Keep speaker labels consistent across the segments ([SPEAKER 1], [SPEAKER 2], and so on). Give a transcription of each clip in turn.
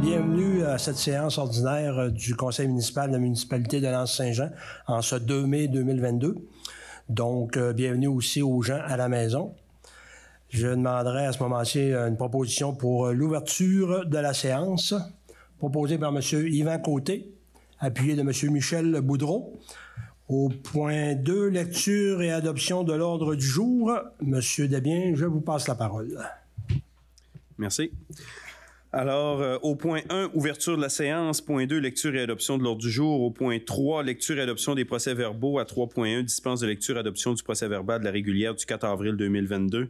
[SPEAKER 1] Bienvenue à cette séance ordinaire du Conseil municipal de la municipalité de L'Anse-Saint-Jean en ce 2 mai 2022. Donc, bienvenue aussi aux gens à la maison. Je demanderai à ce moment-ci une proposition pour l'ouverture de la séance, proposée par M. Yvan Côté, appuyé de M. Michel Boudreau. Au point 2, lecture et adoption de l'ordre du jour. M. Desbiens, je vous passe la parole.
[SPEAKER 2] Merci. Alors, au point 1, ouverture de la séance. Point 2, lecture et adoption de l'ordre du jour. Au point 3, lecture et adoption des procès-verbaux. À 3.1, dispense de lecture et adoption du procès-verbal de la régulière du 4 avril 2022.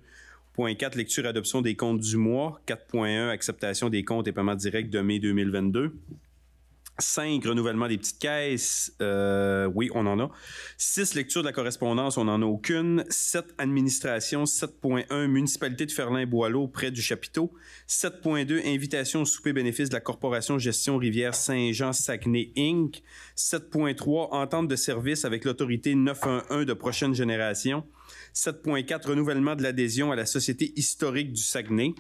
[SPEAKER 2] Point 4, lecture et adoption des comptes du mois. 4.1, acceptation des comptes et paiements directs de mai 2022. 5, renouvellement des petites caisses. Oui, on en a. 6, lecture de la correspondance, on n'en a aucune. 7, administration. 7.1, municipalité de Ferlin-Boileau, près du chapiteau. 7.2, invitation au souper bénéfice de la Corporation Gestion Rivière-Saint-Jean-Saguenay Inc. 7.3, entente de service avec l'autorité 911 de prochaine génération. 7.4, renouvellement de l'adhésion à la Société historique du Saguenay.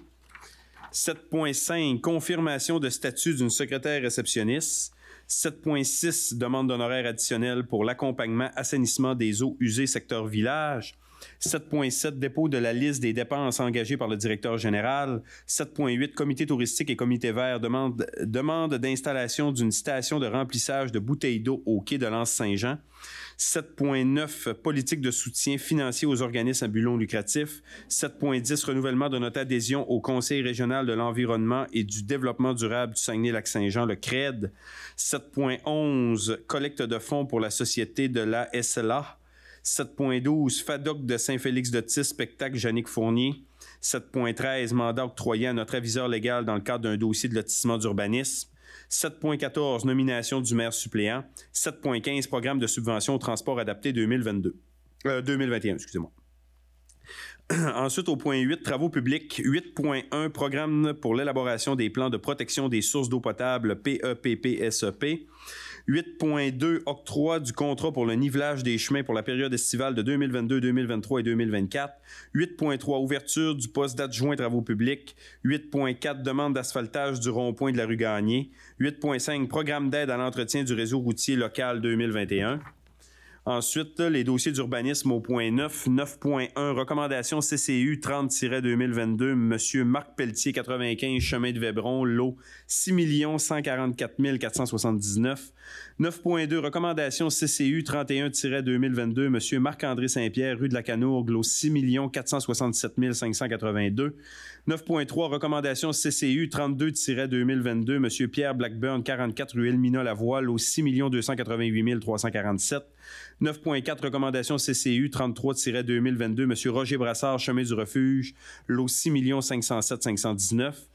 [SPEAKER 2] 7.5, confirmation de statut d'une secrétaire réceptionniste. 7.6, demande d'honoraires additionnels pour l'accompagnement assainissement des eaux usées secteur village. 7.7, dépôt de la liste des dépenses engagées par le directeur général. 7.8, comité touristique et comité vert demande d'installation d'une station de remplissage de bouteilles d'eau au quai de l'Anse-Saint-Jean. 7.9, politique de soutien financier aux organismes à but non lucratif. 7.10, renouvellement de notre adhésion au Conseil régional de l'environnement et du développement durable du Saguenay-Lac-Saint-Jean, le CRED. 7.11, collecte de fonds pour la Société de la SLA. 7.12, FADOC de Saint-Félix-de-Tis, spectacle Jannick Fournier. 7.13, mandat octroyé à notre aviseur légal dans le cadre d'un dossier de lotissement d'urbanisme. 7.14, nomination du maire suppléant. 7.15, programme de subvention au transport adapté 2021, excusez-moi. Ensuite, au point 8, travaux publics. 8.1, programme pour l'élaboration des plans de protection des sources d'eau potable, PEPP-SEP. 8.2, octroi du contrat pour le nivelage des chemins pour la période estivale de 2022, 2023 et 2024. 8.3, ouverture du poste d'adjoint travaux publics. 8.4, demande d'asphaltage du rond-point de la rue Gagné. 8.5, programme d'aide à l'entretien du réseau routier local 2021. Ensuite, les dossiers d'urbanisme au point 9. 9.1, recommandation CCU 30-2022, M. Marc Pelletier, 95, chemin de Vébron, lot 6 144 479. 9.2, recommandation CCU 31-2022, M. Marc-André Saint-Pierre, rue de la Canourgue, lot 6 467 582. 9.3, recommandation CCU 32-2022, M. Pierre Blackburn, 44, rue Elmina-Lavoie, lot 6 288 347. 9.4, recommandation CCU 33-2022, M. Roger Brassard, chemin du refuge, lot 6 507 519.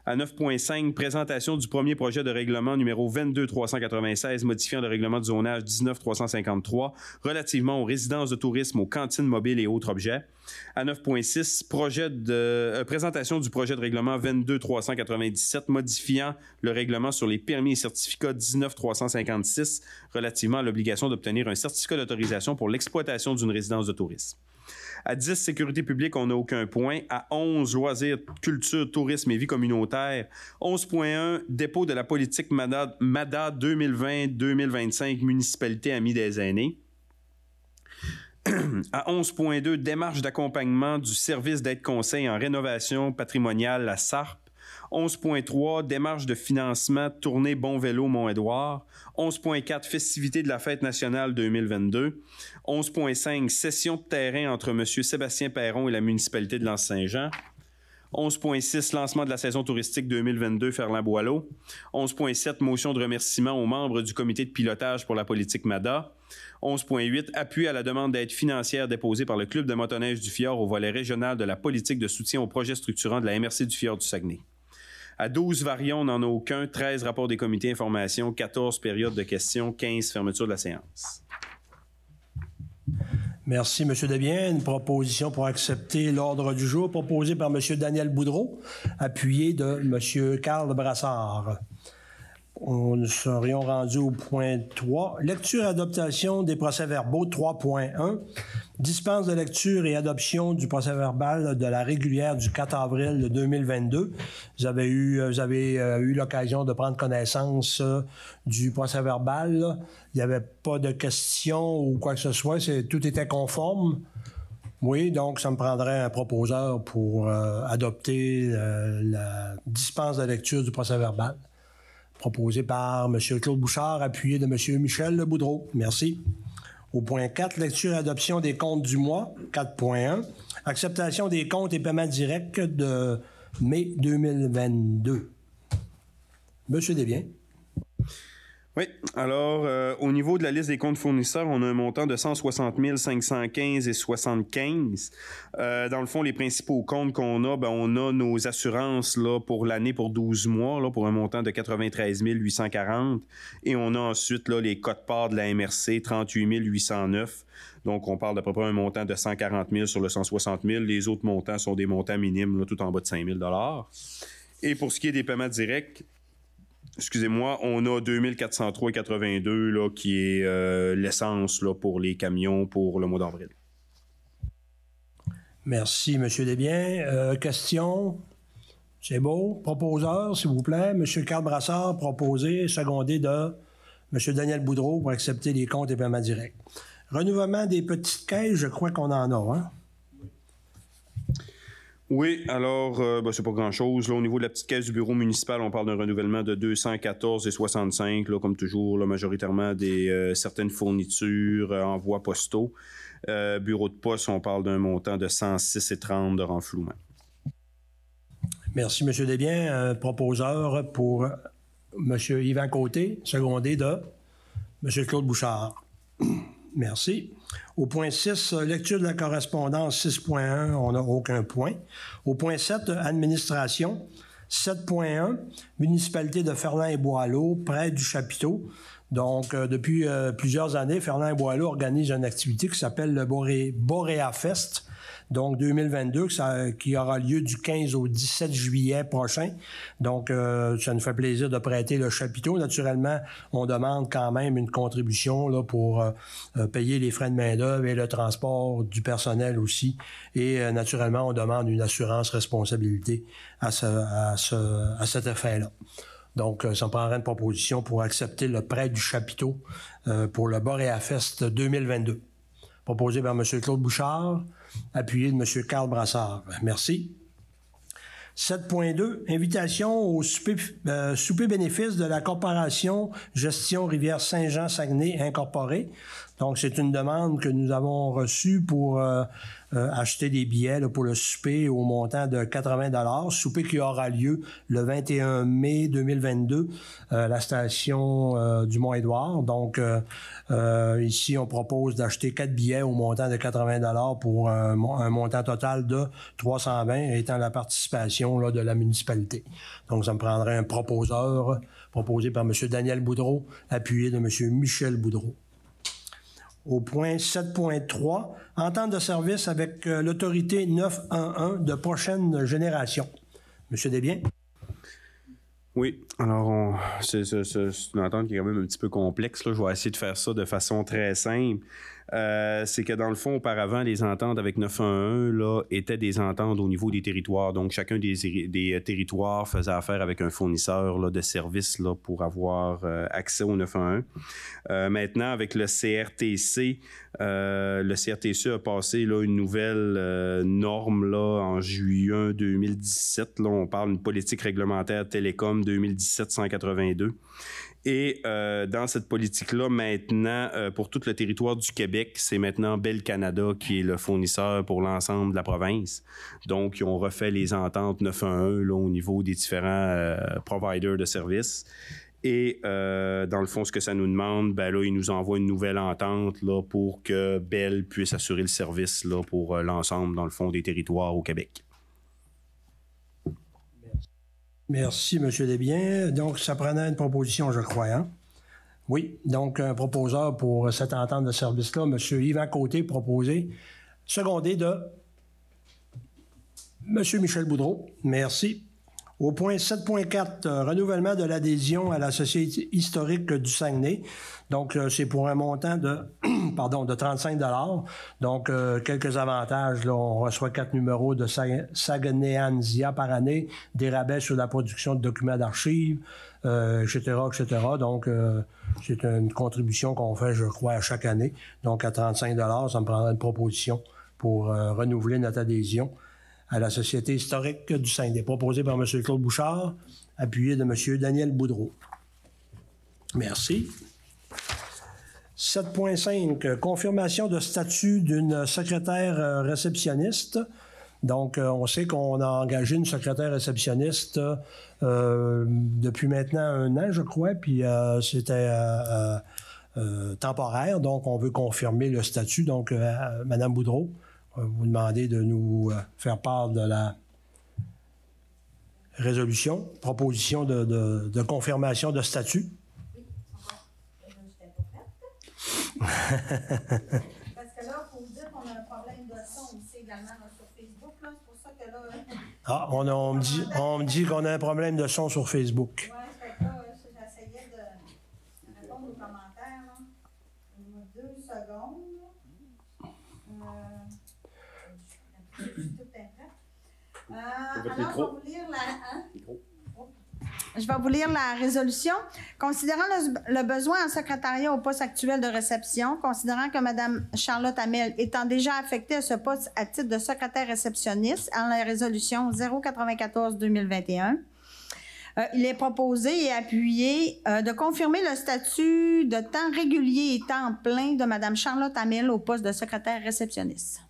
[SPEAKER 2] À 9.5, présentation du premier projet de règlement numéro 22-396 modifiant le règlement de zonage 19-353 relativement aux résidences de tourisme, aux cantines mobiles et autres objets. À 9.6, présentation du projet de règlement 22-397 modifiant le règlement sur les permis et certificats 19-356 relativement à l'obligation d'obtenir un certificat d'autorisation pour l'exploitation d'une résidence de tourisme. À 10, sécurité publique, on n'a aucun point. À 11, loisirs, culture, tourisme et vie communautaire. 11.1, dépôt de la politique MADA 2020-2025, municipalité amie des aînés. À 11.2, démarche d'accompagnement du service d'aide-conseil en rénovation patrimoniale, la SARP. 11.3, démarche de financement tournée Bon Vélo Mont-Édouard. 11.4, festivités de la Fête nationale 2022. 11.5, cession de terrain entre M. Sébastien Perron et la municipalité de L'Anse-Saint-Jean. 11.6, lancement de la saison touristique 2022 Ferlin-Boileau. 11.7, motion de remerciement aux membres du comité de pilotage pour la politique MADA. 11.8, appui à la demande d'aide financière déposée par le Club de motoneige du Fjord au volet régional de la politique de soutien aux projets structurants de la MRC du Fjord du Saguenay. À 12 variants, on n'en a aucun. 13 rapports des comités information, 14 périodes de questions, 15 fermeture de la séance.
[SPEAKER 1] Merci, M. Desbiens. Une proposition pour accepter l'ordre du jour proposée par M. Daniel Boudreau, appuyé de M. Carl Brassard. nous serions rendus au point 3. Lecture et adoption des procès-verbaux 3.1. Dispense de lecture et adoption du procès-verbal de la régulière du 4 avril 2022. Vous avez eu l'occasion de prendre connaissance du procès-verbal. Il n'y avait pas de questions ou quoi que ce soit. Tout était conforme. Oui, donc ça me prendrait un proposeur pour adopter la dispense de lecture du procès-verbal. Proposé par M. Claude Bouchard, appuyé de M. Michel Boudreau. Merci. Au point 4, lecture et adoption des comptes du mois, 4.1. Acceptation des comptes et paiements directs de mai 2022. M. Desbiens.
[SPEAKER 2] Oui. Alors, au niveau de la liste des comptes fournisseurs, on a un montant de 160 515,75. Dans le fond, les principaux comptes qu'on a, on a nos assurances là, pour l'année pour 12 mois, là, pour un montant de 93 840. Et on a ensuite là, les quotes-parts de la MRC, 38 809. Donc, on parle d'à peu près un montant de 140 000 sur le 160 000. Les autres montants sont des montants minimes, là, tout en bas de 5 000 $. Et pour ce qui est des paiements directs, excusez-moi, on a 2403,82 là, qui est l'essence là, pour les camions pour le mois d'avril.
[SPEAKER 1] Merci, M. Desbiens. Question? C'est beau. Proposeur, s'il vous plaît. M. Carl Brassard, proposé, secondé de M. Daniel Boudreau pour accepter les comptes et paiements directs. Renouvellement des petites caisses, je crois qu'on en a, hein?
[SPEAKER 2] Oui, alors, c'est pas grand-chose. Là, au niveau de la petite caisse du bureau municipal, on parle d'un renouvellement de 214,65, là, comme toujours, là, majoritairement des certaines fournitures, envois postaux. Bureau de poste, on parle d'un montant de 106,30 de renflouement.
[SPEAKER 1] Merci, M. Desbiens. Proposeur pour M. Yvan Côté, secondé de M. Claude Bouchard. Merci. Au point 6, lecture de la correspondance 6.1, on n'a aucun point. Au point 7, administration 7.1, municipalité de Ferland-et-Boileau, près du chapiteau. Donc, depuis plusieurs années, Ferland-et-Boileau organise une activité qui s'appelle le Boréa Fest. Donc, 2022, qui aura lieu du 15 au 17 juillet prochain. Donc, ça nous fait plaisir de prêter le chapiteau. Naturellement, on demande quand même une contribution là, pour payer les frais de main-d'œuvre et le transport du personnel aussi. Et naturellement, on demande une assurance responsabilité à cet effet-là. Donc, ça me prendrait une proposition pour accepter le prêt du chapiteau pour le Boréa Fest 2022. Proposé par M. Claude Bouchard, appuyé de M. Carl Brassard. Merci. 7.2, invitation au souper bénéfice de la Corporation Gestion Rivière-Saint-Jean-Saguenay Incorporée. Donc, c'est une demande que nous avons reçue pour acheter des billets là, pour le souper au montant de 80 $. Souper qui aura lieu le 21 mai 2022 à la station du Mont-Édouard. Donc, ici, on propose d'acheter 4 billets au montant de 80 $ pour un montant total de 320 étant la participation là, de la municipalité. Donc, ça me prendrait un proposeur proposé par M. Daniel Boudreau, appuyé de M. Michel Boudreau. Au point 7.3, entente de service avec l'autorité 911 de prochaine génération. M. Desbiens.
[SPEAKER 2] Oui, alors c'est une entente qui est quand même un petit peu complexe. Là. Je vais essayer de faire ça de façon très simple. C'est que dans le fond, auparavant, les ententes avec 911 là, étaient des ententes au niveau des territoires. Donc, chacun des territoires faisait affaire avec un fournisseur là, de services là, pour avoir accès au 911. Maintenant, avec le CRTC a passé là, une nouvelle norme là, en juillet 2017. Là, on parle d'une politique réglementaire télécom 2017-182. Et dans cette politique-là, maintenant, pour tout le territoire du Québec, c'est maintenant Bell Canada qui est le fournisseur pour l'ensemble de la province. Donc, ils ont refait les ententes 911 là, au niveau des différents providers de services. Et dans le fond, ce que ça nous demande, ben là, ils nous envoient une nouvelle entente là, pour que Bell puisse assurer le service là, pour l'ensemble, dans le fond, des territoires au Québec.
[SPEAKER 1] Merci, M. Desbiens. Donc, ça prenait une proposition, je crois, hein? Oui, donc un proposeur pour cette entente de service-là, M. Yvan Côté, proposé, secondé de M. Michel Boudreau. Merci. Au point 7.4, renouvellement de l'adhésion à la Société historique du Saguenay. Donc, c'est pour un montant de, de 35 $. Donc, quelques avantages. Là, on reçoit 4 numéros de Saguenayansia par année, des rabais sur la production de documents d'archives, etc., etc. Donc, c'est une contribution qu'on fait, je crois, à chaque année. Donc, à 35 $, ça me prendra une proposition pour renouveler notre adhésion à la Société historique du Saguenay, proposé par M. Claude Bouchard, appuyé de M. Daniel Boudreau. Merci. 7.5, confirmation de statut d'une secrétaire réceptionniste. Donc, on sait qu'on a engagé une secrétaire réceptionniste depuis maintenant 1 an, je crois, puis c'était temporaire, donc on veut confirmer le statut. Donc, Mme Boudreau, vous demandez de nous faire part de la résolution, proposition de confirmation de statut.
[SPEAKER 3] Oui, je n'étais pas prête. Parce que là, il faut vous dire qu'on a un problème de son aussi également là, sur Facebook. Là. C'est pour ça que là...
[SPEAKER 1] Ah, on me dit qu'on a un problème de son sur Facebook.
[SPEAKER 3] Oui, fait que là, j'essayais de répondre aux commentaires. Là. 2 secondes. Je suis tout prête. Alors, je vais vous lire Je vais vous lire la résolution. Considérant le besoin en secrétariat au poste actuel de réception, considérant que Mme Charlotte Hamel étant déjà affectée à ce poste à titre de secrétaire réceptionniste en la résolution 094-2021, il est proposé et appuyé de confirmer le statut de temps régulier et temps plein de Mme Charlotte Hamel au poste de secrétaire réceptionniste.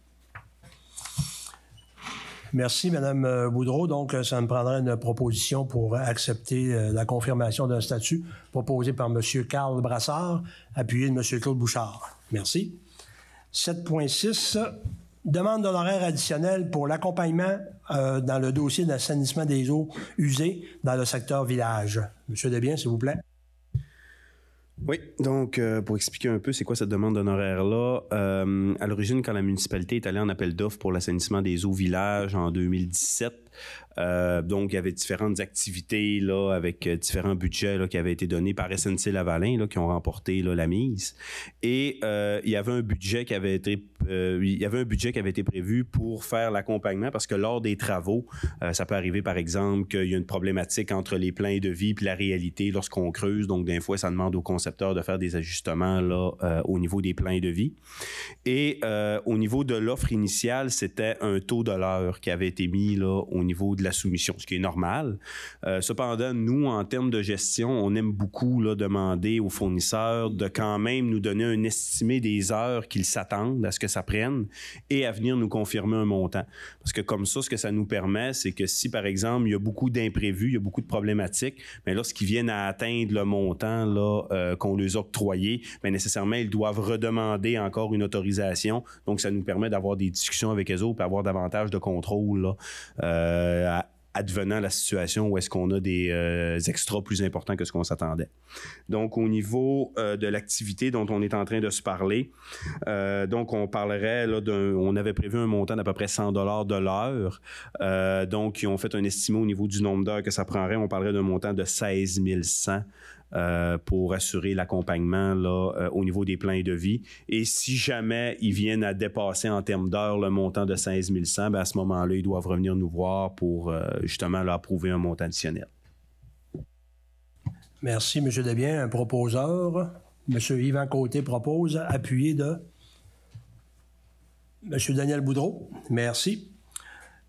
[SPEAKER 1] Merci, Mme Boudreau. Donc, ça me prendrait une proposition pour accepter la confirmation d'un statut proposé par M. Carl Brassard, appuyé de M. Claude Bouchard. Merci. 7.6, demande d'honoraires additionnels pour l'accompagnement dans le dossier d'assainissement des eaux usées dans le secteur village. M. Desbiens, s'il vous plaît.
[SPEAKER 2] Oui, donc pour expliquer un peu c'est quoi cette demande d'honoraires-là, à l'origine, quand la municipalité est allée en appel d'offres pour l'assainissement des eaux village en 2017, donc il y avait différentes activités là, avec différents budgets là, qui avaient été donnés par SNC-Lavalin là, qui ont remporté là, la mise. Et il y avait un budget qui avait été prévu pour faire l'accompagnement parce que lors des travaux, ça peut arriver par exemple qu'il y a une problématique entre les plans de vie et la réalité lorsqu'on creuse. Donc des fois, ça demande au concepteur de faire des ajustements là, au niveau des plans de vie. Et au niveau de l'offre initiale, c'était un taux de l'heure qui avait été mis là, au niveau de la soumission, ce qui est normal. Cependant, nous, en termes de gestion, on aime beaucoup là, demander aux fournisseurs de quand même nous donner un estimé des heures qu'ils s'attendent à ce que ça prenne et à venir nous confirmer un montant. Parce que comme ça, ce que ça nous permet, c'est que si, par exemple, il y a beaucoup d'imprévus, il y a beaucoup de problématiques, mais lorsqu'ils viennent à atteindre le montant là, qu'on leur a octroyé, bien, nécessairement, ils doivent redemander encore une autorisation. Donc, ça nous permet d'avoir des discussions avec eux autres et avoir davantage de contrôle là, advenant la situation où est-ce qu'on a des extras plus importants que ce qu'on s'attendait. Donc, au niveau de l'activité dont on est en train de se parler, donc on parlerait, là, on avait prévu un montant d'à peu près 100 $ de l'heure. Donc, ils ont fait un estimé au niveau du nombre d'heures que ça prendrait. On parlerait d'un montant de 16 100 pour assurer l'accompagnement là, au niveau des plans de vie. Et si jamais ils viennent à dépasser en termes d'heures le montant de 16 100, bien à ce moment-là, ils doivent revenir nous voir pour justement leur approuver un montant additionnel.
[SPEAKER 1] Merci, M. Desbiens. Un proposeur. M. Yvan Côté propose, appuyé de M. Daniel Boudreau. Merci.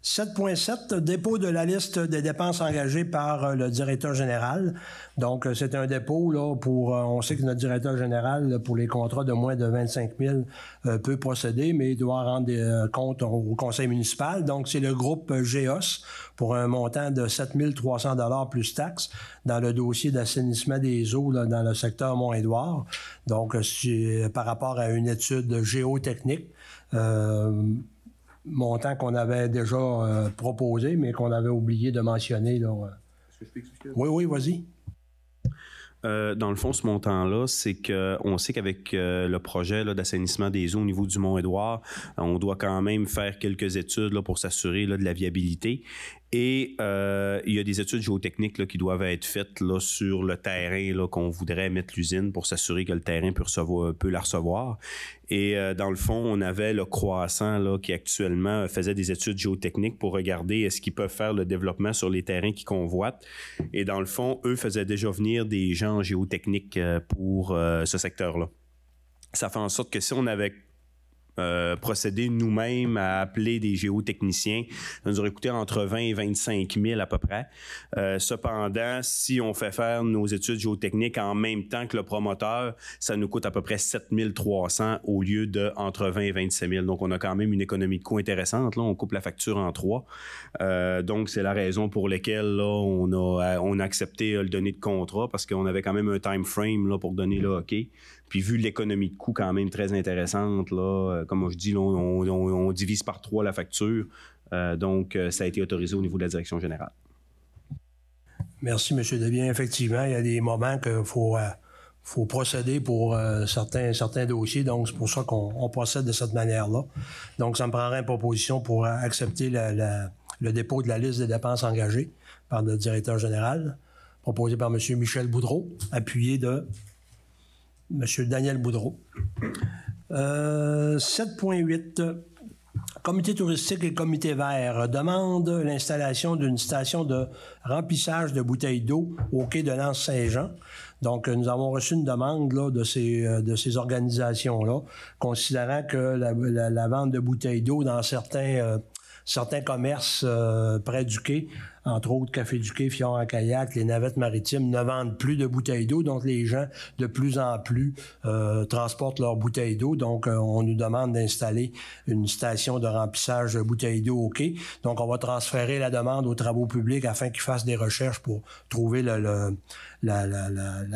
[SPEAKER 1] 7.7, dépôt de la liste des dépenses engagées par le directeur général. Donc, c'est un dépôt là pour... on sait que notre directeur général, là, pour les contrats de moins de 25 000, peut procéder, mais il doit rendre des comptes au conseil municipal. Donc, c'est le groupe GEOS pour un montant de 7 300 $ plus taxes dans le dossier d'assainissement des eaux là, dans le secteur Mont-Édouard. Donc, c'est par rapport à une étude géotechnique. Montant qu'on avait déjà proposé, mais qu'on avait oublié de mentionner. Là.
[SPEAKER 2] Est-ce que je peux expliquer?
[SPEAKER 1] Oui, vas-y.
[SPEAKER 2] Dans le fond, ce montant-là, c'est qu'on sait qu'avec le projet là, d'assainissement des eaux au niveau du Mont-Édouard, on doit quand même faire quelques études là, pour s'assurer là, de la viabilité. Et il y a des études géotechniques là, qui doivent être faites là, sur le terrain là, qu'on voudrait mettre l'usine pour s'assurer que le terrain peut la recevoir. Et dans le fond, on avait le Croissant là, qui actuellement faisait des études géotechniques pour regarder est-ce qu'ils peuvent faire le développement sur les terrains qu'ils convoitent. Et dans le fond, eux faisaient déjà venir des gens en géotechnique pour ce secteur-là. Ça fait en sorte que si on avait procéder nous-mêmes à appeler des géotechniciens. Ça nous aurait coûté entre 20 et 25 000 à peu près. Cependant, si on fait faire nos études géotechniques en même temps que le promoteur, ça nous coûte à peu près 7 300 au lieu de entre 20 et 27 000. Donc, on a quand même une économie de coût intéressante. Là, on coupe la facture en 3. Donc, c'est la raison pour laquelle là, on a accepté le donner de contrat parce qu'on avait quand même un time frame là, pour donner le OK. Puis vu l'économie de coût quand même très intéressante, là, comme je dis, là, on divise par 3 la facture. Donc, ça a été autorisé au niveau de la direction générale.
[SPEAKER 1] Merci, M. Desbiens. Effectivement, il y a des moments qu'il faut procéder pour certains dossiers. Donc, c'est pour ça qu'on procède de cette manière-là. Donc, ça me prendrait une proposition pour accepter le dépôt de la liste des dépenses engagées par le directeur général, proposé par M. Michel Boudreau, appuyé de M. Daniel Boudreau. 7.8. Comité touristique et comité vert demande l'installation d'une station de remplissage de bouteilles d'eau au quai de l'Anse-Saint-Jean. Donc, nous avons reçu une demande là, de ces organisations-là, considérant que la vente de bouteilles d'eau dans certains commerces près du quai, entre autres Café du Quai, Fjord en kayak, les navettes maritimes ne vendent plus de bouteilles d'eau. Donc, les gens, de plus en plus, transportent leurs bouteilles d'eau. Donc, on nous demande d'installer une station de remplissage de bouteilles d'eau au quai. Donc, on va transférer la demande aux travaux publics afin qu'ils fassent des recherches pour trouver la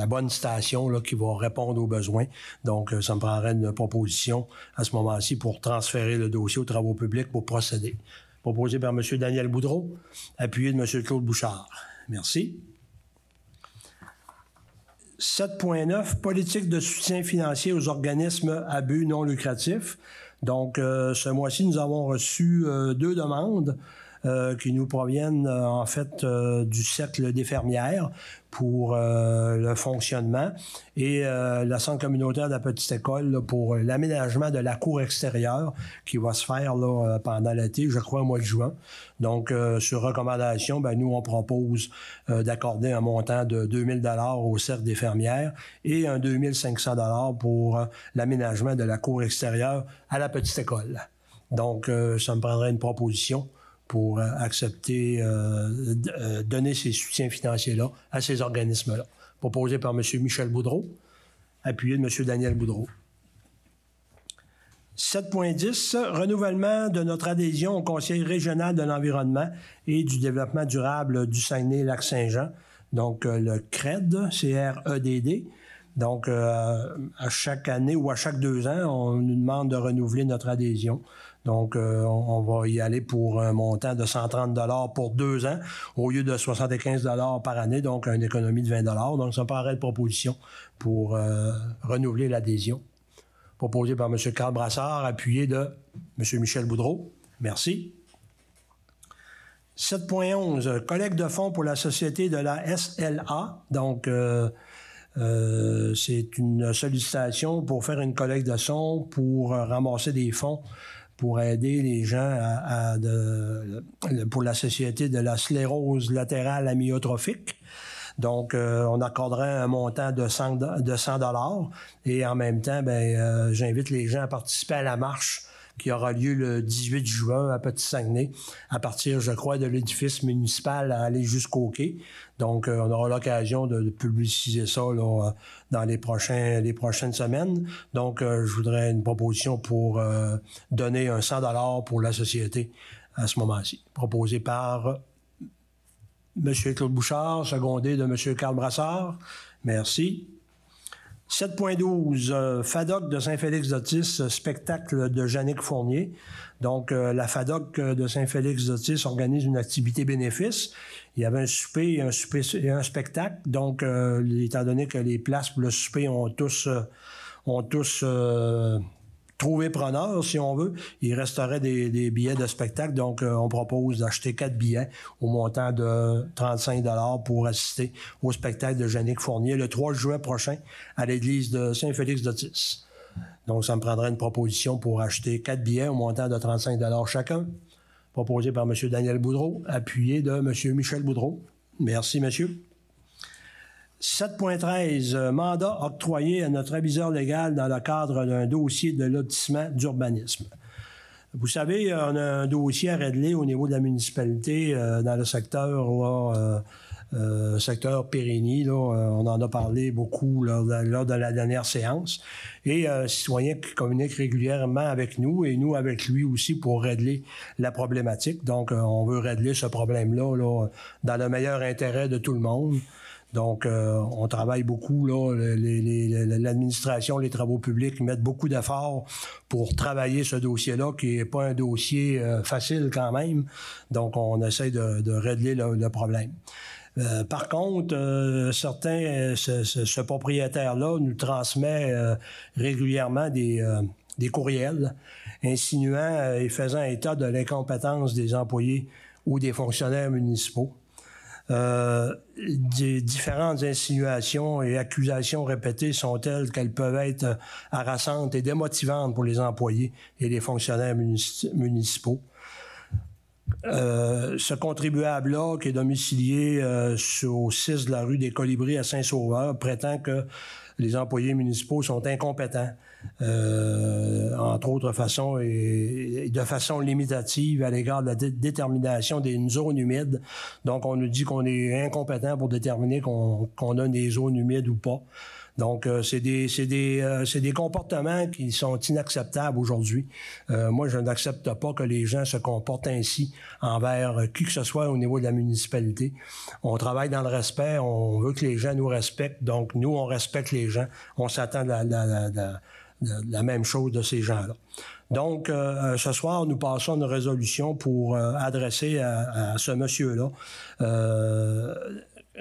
[SPEAKER 1] bonne station là, qui va répondre aux besoins. Donc, ça me prendrait une proposition à ce moment-ci pour transférer le dossier aux travaux publics pour procéder. Proposé par M. Daniel Boudreau, appuyé de M. Claude Bouchard. Merci. 7.9, politique de soutien financier aux organismes à but non lucratif. Donc, ce mois-ci, nous avons reçu 2 demandes qui nous proviennent en fait du Cercle des fermières pour le fonctionnement et la Centre communautaire de la petite école là, pour l'aménagement de la cour extérieure qui va se faire là, pendant l'été, je crois au mois de juin. Donc, sur recommandation, nous, on propose d'accorder un montant de 2 000 $ au Cercle des fermières et un 2 500 $ pour l'aménagement de la cour extérieure à la petite école. Donc, ça me prendrait une proposition pour accepter, donner ces soutiens financiers-là à ces organismes-là. Proposé par M. Michel Boudreau, appuyé de M. Daniel Boudreau. 7.10, renouvellement de notre adhésion au Conseil régional de l'environnement et du développement durable du Saguenay-Lac-Saint-Jean, donc le CRED, C-R-E-D-D. Donc, à chaque année ou à chaque 2 ans, on nous demande de renouveler notre adhésion. Donc, on va y aller pour un montant de 130 $ pour 2 ans au lieu de 75 $ par année, donc une économie de 20 $. Donc, ça me paraît de proposition pour renouveler l'adhésion. Proposé par M. Carl Brassard, appuyé de M. Michel Boudreau. Merci. 7.11, collecte de fonds pour la société de la SLA. Donc, c'est une sollicitation pour faire une collecte de fonds pour ramasser des fonds pour aider les gens pour la société de la sclérose latérale amyotrophique. Donc, on accorderait un montant de 100 $ et en même temps, j'invite les gens à participer à la marche qui aura lieu le 18 juin à Petit-Saguenay, à partir, je crois, de l'édifice municipal à aller jusqu'au quai. Donc, on aura l'occasion de publiciser ça là, dans les prochaines semaines. Donc, je voudrais une proposition pour donner un 100 $ pour la société à ce moment-ci. Proposé par M. Claude Bouchard, secondé de M. Carl Brassard. Merci. 7.12, FADOC de Saint-Félix-d'Otis, spectacle de Jannick Fournier. Donc, la FADOC de Saint-Félix-d'Otis organise une activité bénéfice. Il y avait un souper et un spectacle. Donc, étant donné que les places pour le souper ont tous trouver preneur, si on veut. Il resterait des billets de spectacle. Donc, on propose d'acheter 4 billets au montant de 35 $ pour assister au spectacle de Yannick Fournier le 3 juin prochain à l'église de Saint-Félix-d'Otis. Donc, ça me prendrait une proposition pour acheter 4 billets au montant de 35 $ chacun, proposé par M. Daniel Boudreau, appuyé de M. Michel Boudreau. Merci, monsieur. 7.13, mandat octroyé à notre aviseur légal dans le cadre d'un dossier de lotissement d'urbanisme. Vous savez, on a un dossier à régler au niveau de la municipalité dans le secteur, secteur Périgny. Là, on en a parlé beaucoup lors de la dernière séance. Et un citoyen qui communique régulièrement avec nous et nous avec lui aussi pour régler la problématique. Donc, on veut régler ce problème-là là, dans le meilleur intérêt de tout le monde. Donc, on travaille beaucoup, là, l'administration, les travaux publics mettent beaucoup d'efforts pour travailler ce dossier-là, qui n'est pas un dossier facile quand même. Donc, on essaie de régler le problème. Par contre, ce propriétaire-là nous transmet régulièrement des courriels insinuant et faisant état de l'incompétence des employés ou des fonctionnaires municipaux. Des différentes insinuations et accusations répétées sont telles qu'elles peuvent être harassantes et démotivantes pour les employés et les fonctionnaires municipaux. Ce contribuable-là, qui est domicilié au 6 de la rue des Colibris à Saint-Sauveur, prétend que les employés municipaux sont incompétents, entre autres façons, et de façon limitative à l'égard de la détermination des zones humides. Donc, on nous dit qu'on est incompétent pour déterminer qu'on a des zones humides ou pas. Donc, c'est des comportements qui sont inacceptables aujourd'hui. Moi, je n'accepte pas que les gens se comportent ainsi envers qui que ce soit au niveau de la municipalité. On travaille dans le respect, on veut que les gens nous respectent. Donc, nous, on respecte les gens. On s'attend la même chose de ces gens-là. Donc, ce soir, nous passons une résolution pour adresser à ce monsieur-là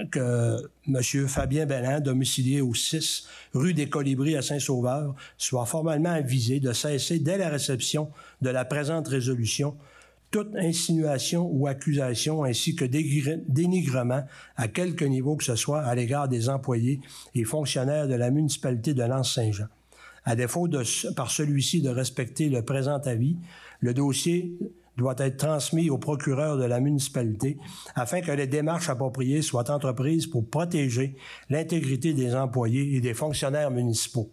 [SPEAKER 1] que M. Fabien Belland, domicilié au 6 rue des Colibris à Saint-Sauveur, soit formellement avisé de cesser dès la réception de la présente résolution toute insinuation ou accusation ainsi que dénigrement à quelque niveau que ce soit à l'égard des employés et fonctionnaires de la municipalité de L'Anse-Saint-Jean. À défaut par celui-ci de respecter le présent avis, le dossier doit être transmis au procureur de la municipalité afin que les démarches appropriées soient entreprises pour protéger l'intégrité des employés et des fonctionnaires municipaux.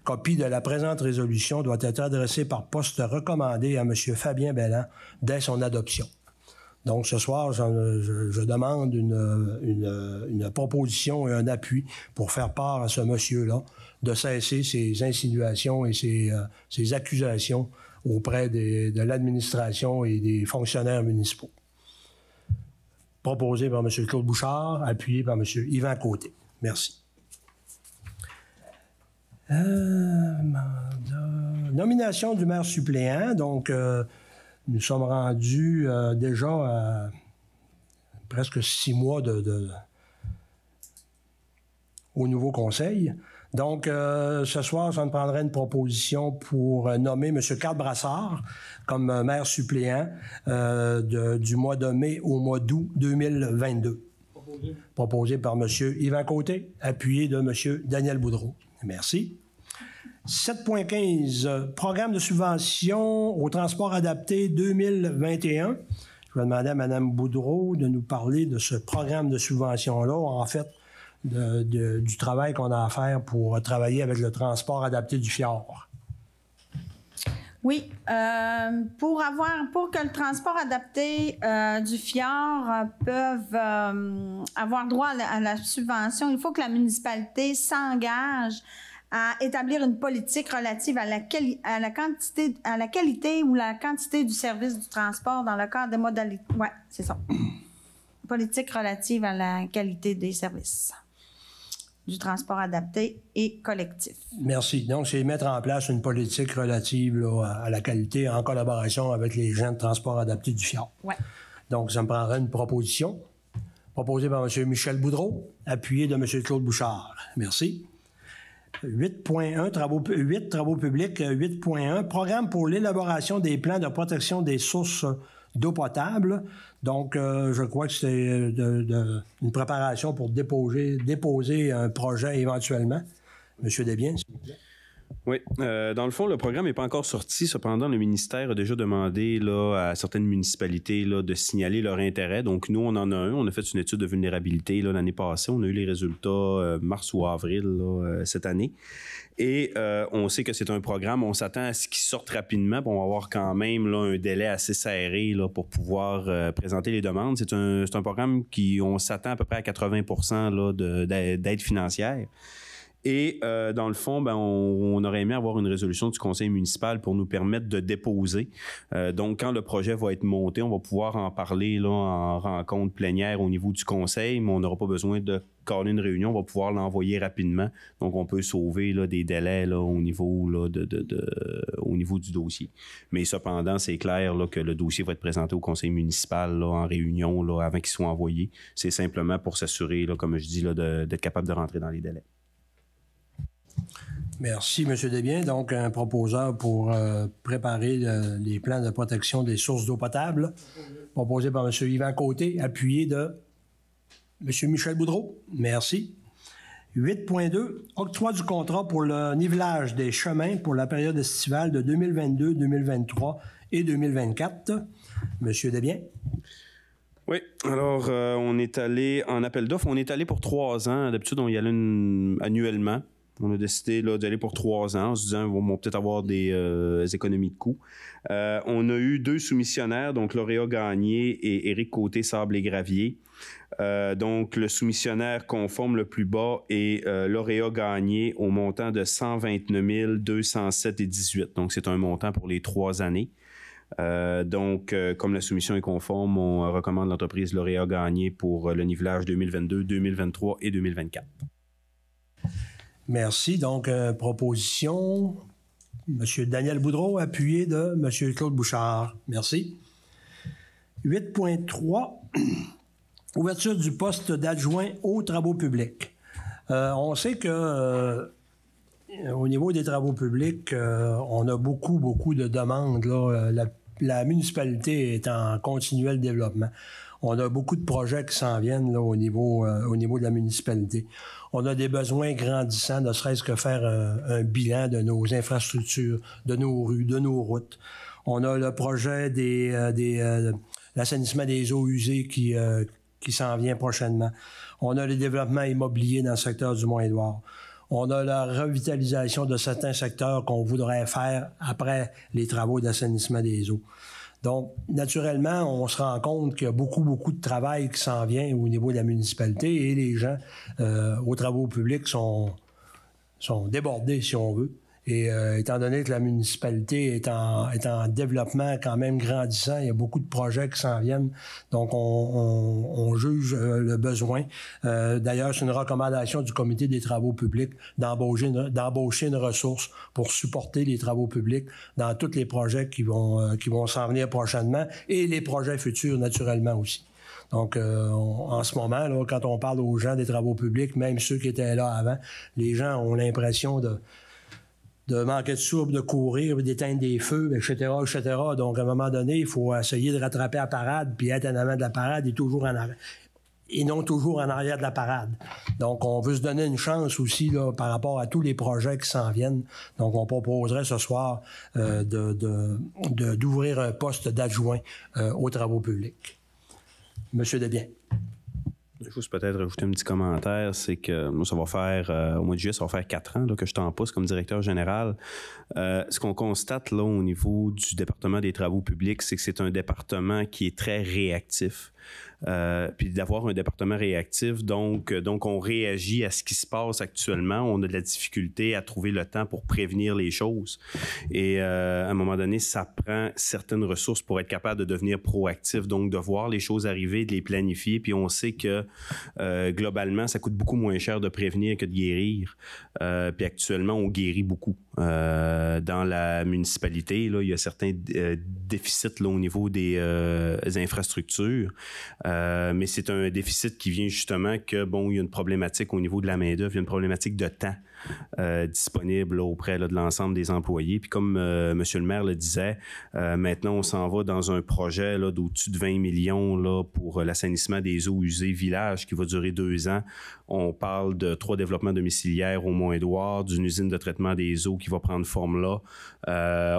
[SPEAKER 1] Copie de la présente résolution doit être adressée par poste recommandé à M. Fabien Belland dès son adoption. Donc, ce soir, je demande une proposition et un appui pour faire part à ce monsieur-là de cesser ses insinuations et ses accusations auprès de l'administration et des fonctionnaires municipaux. Proposé par M. Claude Bouchard, appuyé par M. Yvan Côté. Merci. Nomination du maire suppléant. Donc, nous sommes rendus déjà à presque 6 mois au nouveau conseil. Donc, ce soir, je me prendrai une proposition pour nommer M. Carl Brassard comme maire suppléant du mois de mai au mois d'août 2022. Proposé par M. Yvan Côté, appuyé de M. Daniel Boudreau. Merci. 7.15, programme de subvention au transport adapté 2021. Je vais demander à Mme Boudreau de nous parler de ce programme de subvention-là, en fait, du travail qu'on a à faire pour travailler avec le transport adapté du fjord.
[SPEAKER 3] Oui, pour que le transport adapté du fjord peut avoir droit à la subvention, il faut que la municipalité s'engage à établir une politique relative à la qualité ou la quantité du service du transport dans le cadre des modalités. Oui, c'est ça. Politique relative à la qualité des services du transport adapté et collectif.
[SPEAKER 1] Merci. Donc, c'est mettre en place une politique relative là, à la qualité en collaboration avec les gens de transport adapté du fjord.
[SPEAKER 3] Oui.
[SPEAKER 1] Donc, ça me prendrait une proposition proposée par M. Michel Boudreau, appuyée de M. Claude Bouchard. Merci. 8.1, travaux publics, 8.1, programme pour l'élaboration des plans de protection des sources d'eau potable. Donc, je crois que c'est une préparation pour déposer un projet éventuellement. Monsieur Desbiens, s'il vous plaît.
[SPEAKER 2] Oui. Dans le fond, le programme n'est pas encore sorti. Cependant, le ministère a déjà demandé là, à certaines municipalités là, de signaler leur intérêt. Donc, nous, on en a un. On a fait une étude de vulnérabilité là, l'année passée. On a eu les résultats mars ou avril là, cette année. Et on sait que c'est un programme. On s'attend à ce qu'il sorte rapidement. On va avoir quand même là, un délai assez serré là, pour pouvoir présenter les demandes. C'est un programme on s'attend à peu près à 80% là, d'aide financière. Et dans le fond, on aurait aimé avoir une résolution du conseil municipal pour nous permettre de déposer. Donc, quand le projet va être monté, on va pouvoir en parler là, en rencontre plénière au niveau du conseil, mais on n'aura pas besoin de caler une réunion. On va pouvoir l'envoyer rapidement. Donc, on peut sauver là, des délais là, au niveau là, au niveau du dossier. Mais cependant, c'est clair là, que le dossier va être présenté au conseil municipal là, en réunion là, avant qu'il soit envoyé. C'est simplement pour s'assurer, là, comme je dis, là, d'être capable de rentrer dans les délais.
[SPEAKER 1] Merci, M. Desbiens. Donc, un proposeur pour préparer les plans de protection des sources d'eau potable, proposé par M. Yvan Côté, appuyé de M. Michel Boudreau. Merci. 8.2, octroi du contrat pour le nivelage des chemins pour la période estivale de 2022, 2023 et 2024. M. Desbiens.
[SPEAKER 2] Oui, alors on est allé en appel d'offres. On est allé pour 3 ans. D'habitude, on y allait annuellement. On a décidé là, d'aller pour 3 ans en se disant qu'on va peut-être avoir des économies de coûts. On a eu 2 soumissionnaires, donc Lauréat Gagné et Éric Côté Sable et Gravier. Donc, le soumissionnaire conforme le plus bas est Lauréat Gagné au montant de 129 207,18. Donc, c'est un montant pour les 3 années. Donc, comme la soumission est conforme, on recommande l'entreprise Lauréat Gagné pour le nivelage 2022, 2023 et 2024.
[SPEAKER 1] Merci. Donc, proposition, M. Daniel Boudreau, appuyé de M. Claude Bouchard. Merci. 8.3, ouverture du poste d'adjoint aux travaux publics. On sait que au niveau des travaux publics, on a beaucoup de demandes. Là. La municipalité est en continuel développement. On a beaucoup de projets qui s'en viennent là, au niveau de la municipalité. On a des besoins grandissants, ne serait-ce que faire un bilan de nos infrastructures, de nos rues, de nos routes. On a le projet l'assainissement des eaux usées qui s'en vient prochainement. On a le développement immobilier dans le secteur du Mont-Édouard. On a la revitalisation de certains secteurs qu'on voudrait faire après les travaux d'assainissement des eaux. Donc, naturellement, on se rend compte qu'il y a beaucoup de travail qui s'en vient au niveau de la municipalité et les gens aux travaux publics sont débordés, si on veut. Et étant donné que la municipalité est en développement quand même grandissant, il y a beaucoup de projets qui s'en viennent. Donc, on juge le besoin. D'ailleurs, c'est une recommandation du Comité des travaux publics d'embaucher une ressource pour supporter les travaux publics dans tous les projets qui vont s'en venir prochainement et les projets futurs, naturellement, aussi. Donc, en ce moment, là, quand on parle aux gens des travaux publics, même ceux qui étaient là avant, les gens ont l'impression de manquer de soupe, de courir, d'éteindre des feux, etc., etc. Donc, à un moment donné, il faut essayer de rattraper la parade, puis être en avant de la parade et toujours en arrière. Et non toujours en arrière de la parade. Donc, on veut se donner une chance aussi là, par rapport à tous les projets qui s'en viennent. Donc, on proposerait ce soir d'ouvrir un poste d'adjoint aux travaux publics. Monsieur Desbiens.
[SPEAKER 2] Juste peut-être ajouter un petit commentaire, c'est que moi, ça va faire, au mois de juillet, ça va faire 4 ans là, que je t'en pousse comme directeur général. Ce qu'on constate là au niveau du département des travaux publics, c'est que c'est un département qui est très réactif. Puis d'avoir un département réactif, donc on réagit à ce qui se passe actuellement. On a de la difficulté à trouver le temps pour prévenir les choses. Et à un moment donné, ça prend certaines ressources pour être capable de devenir proactif, donc de voir les choses arriver, de les planifier. Puis on sait que globalement, ça coûte beaucoup moins cher de prévenir que de guérir. Puis actuellement, on guérit beaucoup. Dans la municipalité, là, il y a certains déficits là, au niveau des infrastructures. Mais c'est un déficit qui vient justement que, bon, il y a une problématique au niveau de la main-d'œuvre, il y a une problématique de temps disponibles là, auprès là, de l'ensemble des employés. Puis comme M. le maire le disait, maintenant, on s'en va dans un projet là, d'au-dessus de 20 millions là, pour l'assainissement des eaux usées village qui va durer 2 ans. On parle de 3 développements domiciliaires au Mont-Édouard, d'une usine de traitement des eaux qui va prendre forme là.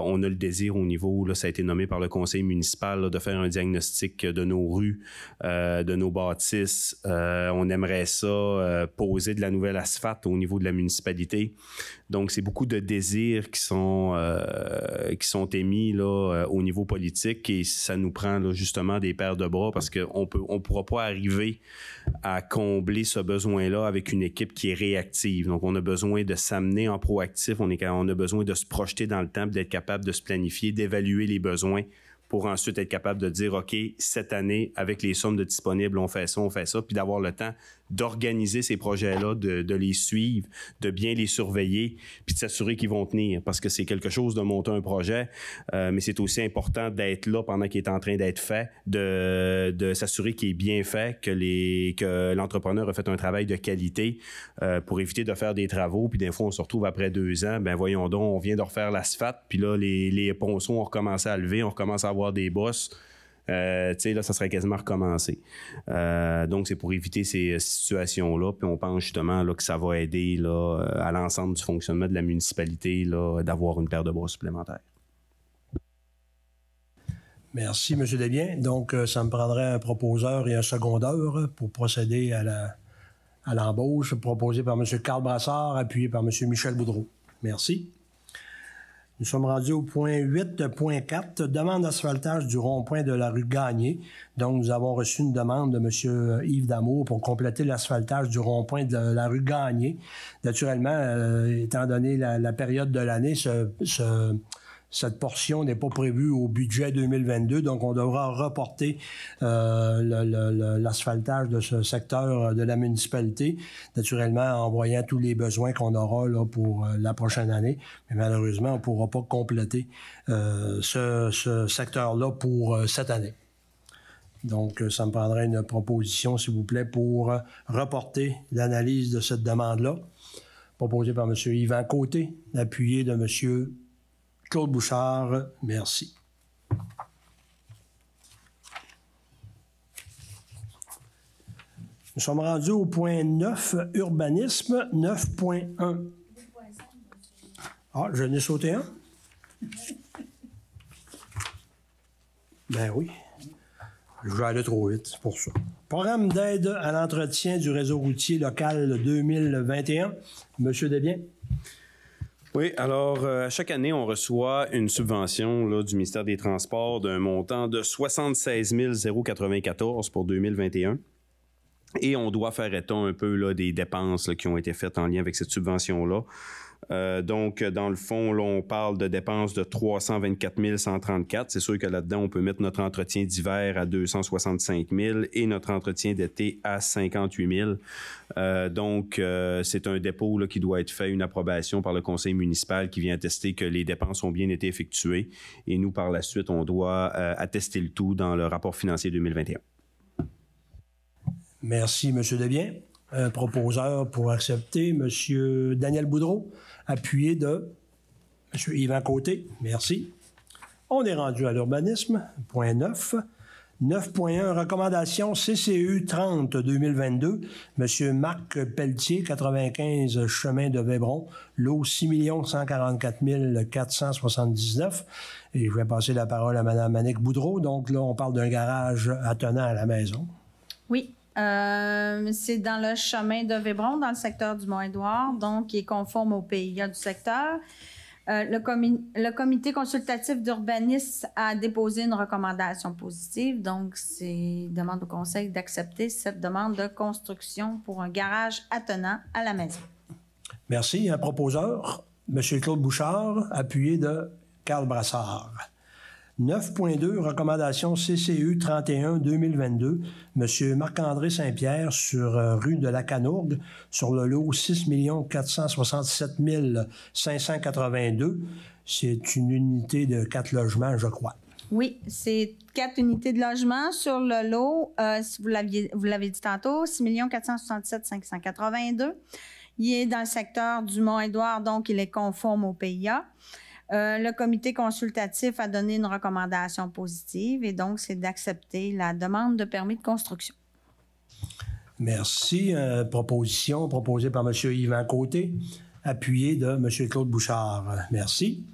[SPEAKER 2] On a le désir au niveau, là, ça a été nommé par le conseil municipal, là, de faire un diagnostic de nos rues, de nos bâtisses. On aimerait ça poser de la nouvelle asphalte au niveau de la municipalité. Donc, c'est beaucoup de désirs qui sont émis là, au niveau politique et ça nous prend là, justement des paires de bras parce qu'on pourra pas arriver à combler ce besoin-là avec une équipe qui est réactive. Donc, on a besoin de s'amener en proactif, on a besoin de se projeter dans le temps, d'être capable de se planifier, d'évaluer les besoins pour ensuite être capable de dire, OK, cette année, avec les sommes disponibles, on fait ça, puis d'avoir le temps d'organiser ces projets-là, de les suivre, de bien les surveiller, puis de s'assurer qu'ils vont tenir. Parce que c'est quelque chose de monter un projet, mais c'est aussi important d'être là pendant qu'il est en train d'être fait, de s'assurer qu'il est bien fait, que l'entrepreneur a fait un travail de qualité pour éviter de faire des travaux, puis des fois, on se retrouve après 2 ans, ben voyons donc, on vient de refaire l'asphalte, puis là, les ponceaux ont recommencé à lever, on recommence à avoir des bosses. Là, ça serait quasiment recommencé. Donc, c'est pour éviter ces situations-là. Puis on pense justement là, que ça va aider là, à l'ensemble du fonctionnement de la municipalité là, d'avoir une paire de bras supplémentaires.
[SPEAKER 1] Merci, M. Desbiens. Donc, ça me prendrait un proposeur et un secondeur pour procéder à l'embauche proposée par M. Carl Brassard, appuyé par M. Michel Boudreau. Merci. Nous sommes rendus au point 8.4, demande d'asphaltage du rond-point de la rue Gagné. Donc, nous avons reçu une demande de M. Yves Damour pour compléter l'asphaltage du rond-point de la rue Gagné. Naturellement, étant donné la période de l'année, cette portion n'est pas prévue au budget 2022, donc on devra reporter l'asphaltage de ce secteur de la municipalité, naturellement en voyant tous les besoins qu'on aura là, pour la prochaine année. Mais malheureusement, on ne pourra pas compléter ce secteur-là pour cette année. Donc, ça me prendrait une proposition, s'il vous plaît, pour reporter l'analyse de cette demande-là, proposée par M. Yvan Côté, appuyé de M. Claude Bouchard, merci. Nous sommes rendus au point 9, urbanisme, 9.1. Ah, je n'ai sauté un? Ben oui. Je vais aller trop vite, c'est pour ça. Programme d'aide à l'entretien du réseau routier local 2021. Monsieur Desbiens.
[SPEAKER 2] Oui, alors, chaque année, on reçoit une subvention là, du ministère des Transports d'un montant de 76 094 pour 2021. Et on doit faire état un peu là, des dépenses là, qui ont été faites en lien avec cette subvention-là. Donc, dans le fond, là, on parle de dépenses de 324 134. C'est sûr que là-dedans, on peut mettre notre entretien d'hiver à 265 000 et notre entretien d'été à 58 000. Donc, c'est un dépôt là, qui doit être fait, une approbation par le conseil municipal qui vient attester que les dépenses ont bien été effectuées. Et nous, par la suite, on doit attester le tout dans le rapport financier 2021.
[SPEAKER 1] Merci, M. Desbiens. Un proposeur pour accepter, M. Daniel Boudreau, appuyé de M. Yvan Côté. Merci. On est rendu à l'urbanisme, point 9. 9.1, recommandation CCU 30-2022. M. Marc Pelletier, 95 chemin de Vébron, lot 6 144 479. Et je vais passer la parole à Mme Annick Boudreau. Donc là, on parle d'un garage attenant à la maison.
[SPEAKER 3] Oui. C'est dans le chemin de Vébron, dans le secteur du Mont-Édouard, donc qui est conforme au PIA du secteur. Le comité consultatif d'urbanisme a déposé une recommandation positive, donc c'est demande au conseil d'accepter cette demande de construction pour un garage attenant à la maison.
[SPEAKER 1] Merci. Un proposeur, M. Claude Bouchard, appuyé de Carl Brassard. 9.2, recommandation CCU 31-2022, M. Marc-André Saint-Pierre sur rue de la Canourgue, sur le lot 6 467 582. C'est une unité de 4 logements, je crois.
[SPEAKER 3] Oui, c'est 4 unités de logement sur le lot, vous l'avez dit tantôt, 6 467 582. Il est dans le secteur du Mont-Édouard, donc il est conforme au PIA. Le comité consultatif a donné une recommandation positive et donc c'est d'accepter la demande de permis de construction.
[SPEAKER 1] Merci. Proposition proposée par M. Yvan Côté, appuyée de M. Claude Bouchard. Merci.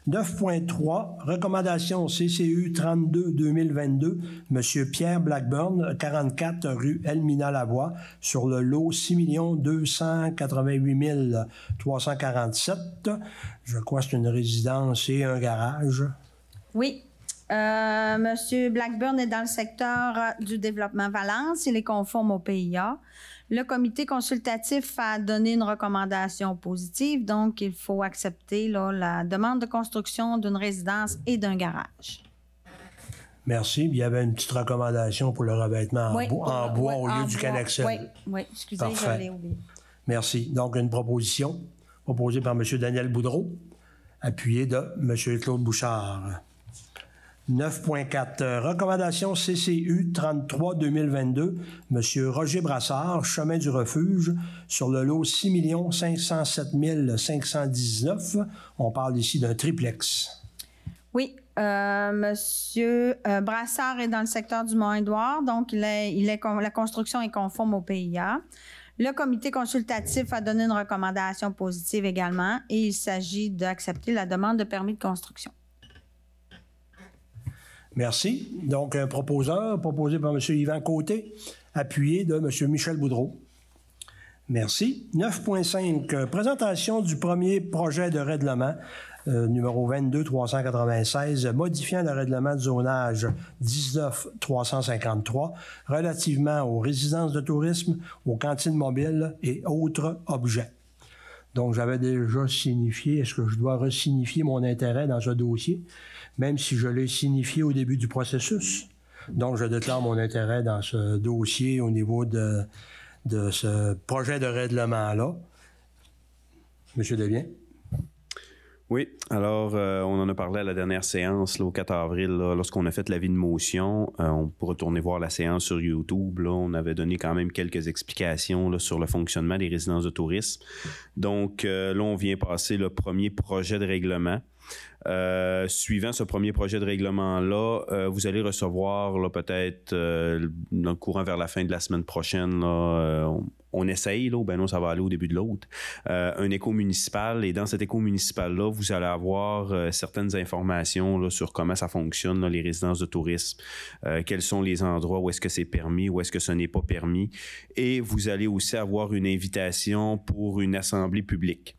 [SPEAKER 1] 9.3, recommandation CCU 32-2022, M. Pierre Blackburn, 44 rue Elmina-Lavoie, sur le lot 6 288 347. Je crois que c'est une résidence et un garage.
[SPEAKER 3] Oui. Monsieur Blackburn est dans le secteur du développement Valence. Il est conforme au PIA. Le comité consultatif a donné une recommandation positive, donc il faut accepter là, la demande de construction d'une résidence et d'un garage.
[SPEAKER 1] Merci. Il y avait une petite recommandation pour le revêtement en bois au lieu du cannexel.
[SPEAKER 3] Oui, excusez, je l'ai oublié.
[SPEAKER 1] Merci. Donc, une proposition proposée par M. Daniel Boudreau, appuyée de M. Claude Bouchard. 9.4. Recommandation CCU 33-2022, M. Roger Brassard, chemin du refuge, sur le lot 6 507 519. On parle ici d'un triplex.
[SPEAKER 3] Oui. Monsieur Brassard est dans le secteur du Mont-Édouard, donc la construction est conforme au PIA. Le comité consultatif a donné une recommandation positive également et il s'agit d'accepter la demande de permis de construction.
[SPEAKER 1] Merci. Donc, un proposeur proposé par M. Yvan Côté, appuyé de M. Michel Boudreau. Merci. 9.5. Présentation du premier projet de règlement, numéro 22-396, modifiant le règlement de zonage 19-353, relativement aux résidences de tourisme, aux cantines mobiles et autres objets. Donc, j'avais déjà signifié, est-ce que je dois resignifier mon intérêt dans ce dossier, même si je l'ai signifié au début du processus? Donc, je déclare mon intérêt dans ce dossier au niveau de ce projet de règlement-là. Monsieur Desbiens?
[SPEAKER 2] Oui, alors on en a parlé à la dernière séance, là, au 4 avril, là, lorsqu'on a fait l'avis de motion. On peut retourner voir la séance sur YouTube. Là, on avait donné quand même quelques explications là, sur le fonctionnement des résidences de tourisme. Donc là, on vient passer le premier projet de règlement. Suivant ce premier projet de règlement-là, vous allez recevoir là, peut-être dans le courant vers la fin de la semaine prochaine, là, on essaye, là, ou ben non, ça va aller au début de l'autre, un éco municipal. Et dans cet éco municipal-là, vous allez avoir certaines informations là, sur comment ça fonctionne, là, les résidences de tourisme, quels sont les endroits où est-ce que c'est permis, où est-ce que ce n'est pas permis. Et vous allez aussi avoir une invitation pour une assemblée publique.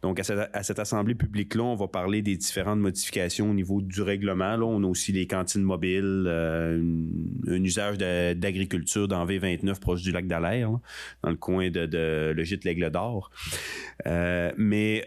[SPEAKER 2] Donc, à cette assemblée publique-là, on va parler des différentes modifications au niveau du règlement. Là, on a aussi les cantines mobiles, un usage d'agriculture dans V29 proche du lac d'Alaire, là, dans le coin de le gîte l'Aigle d'Or. Mais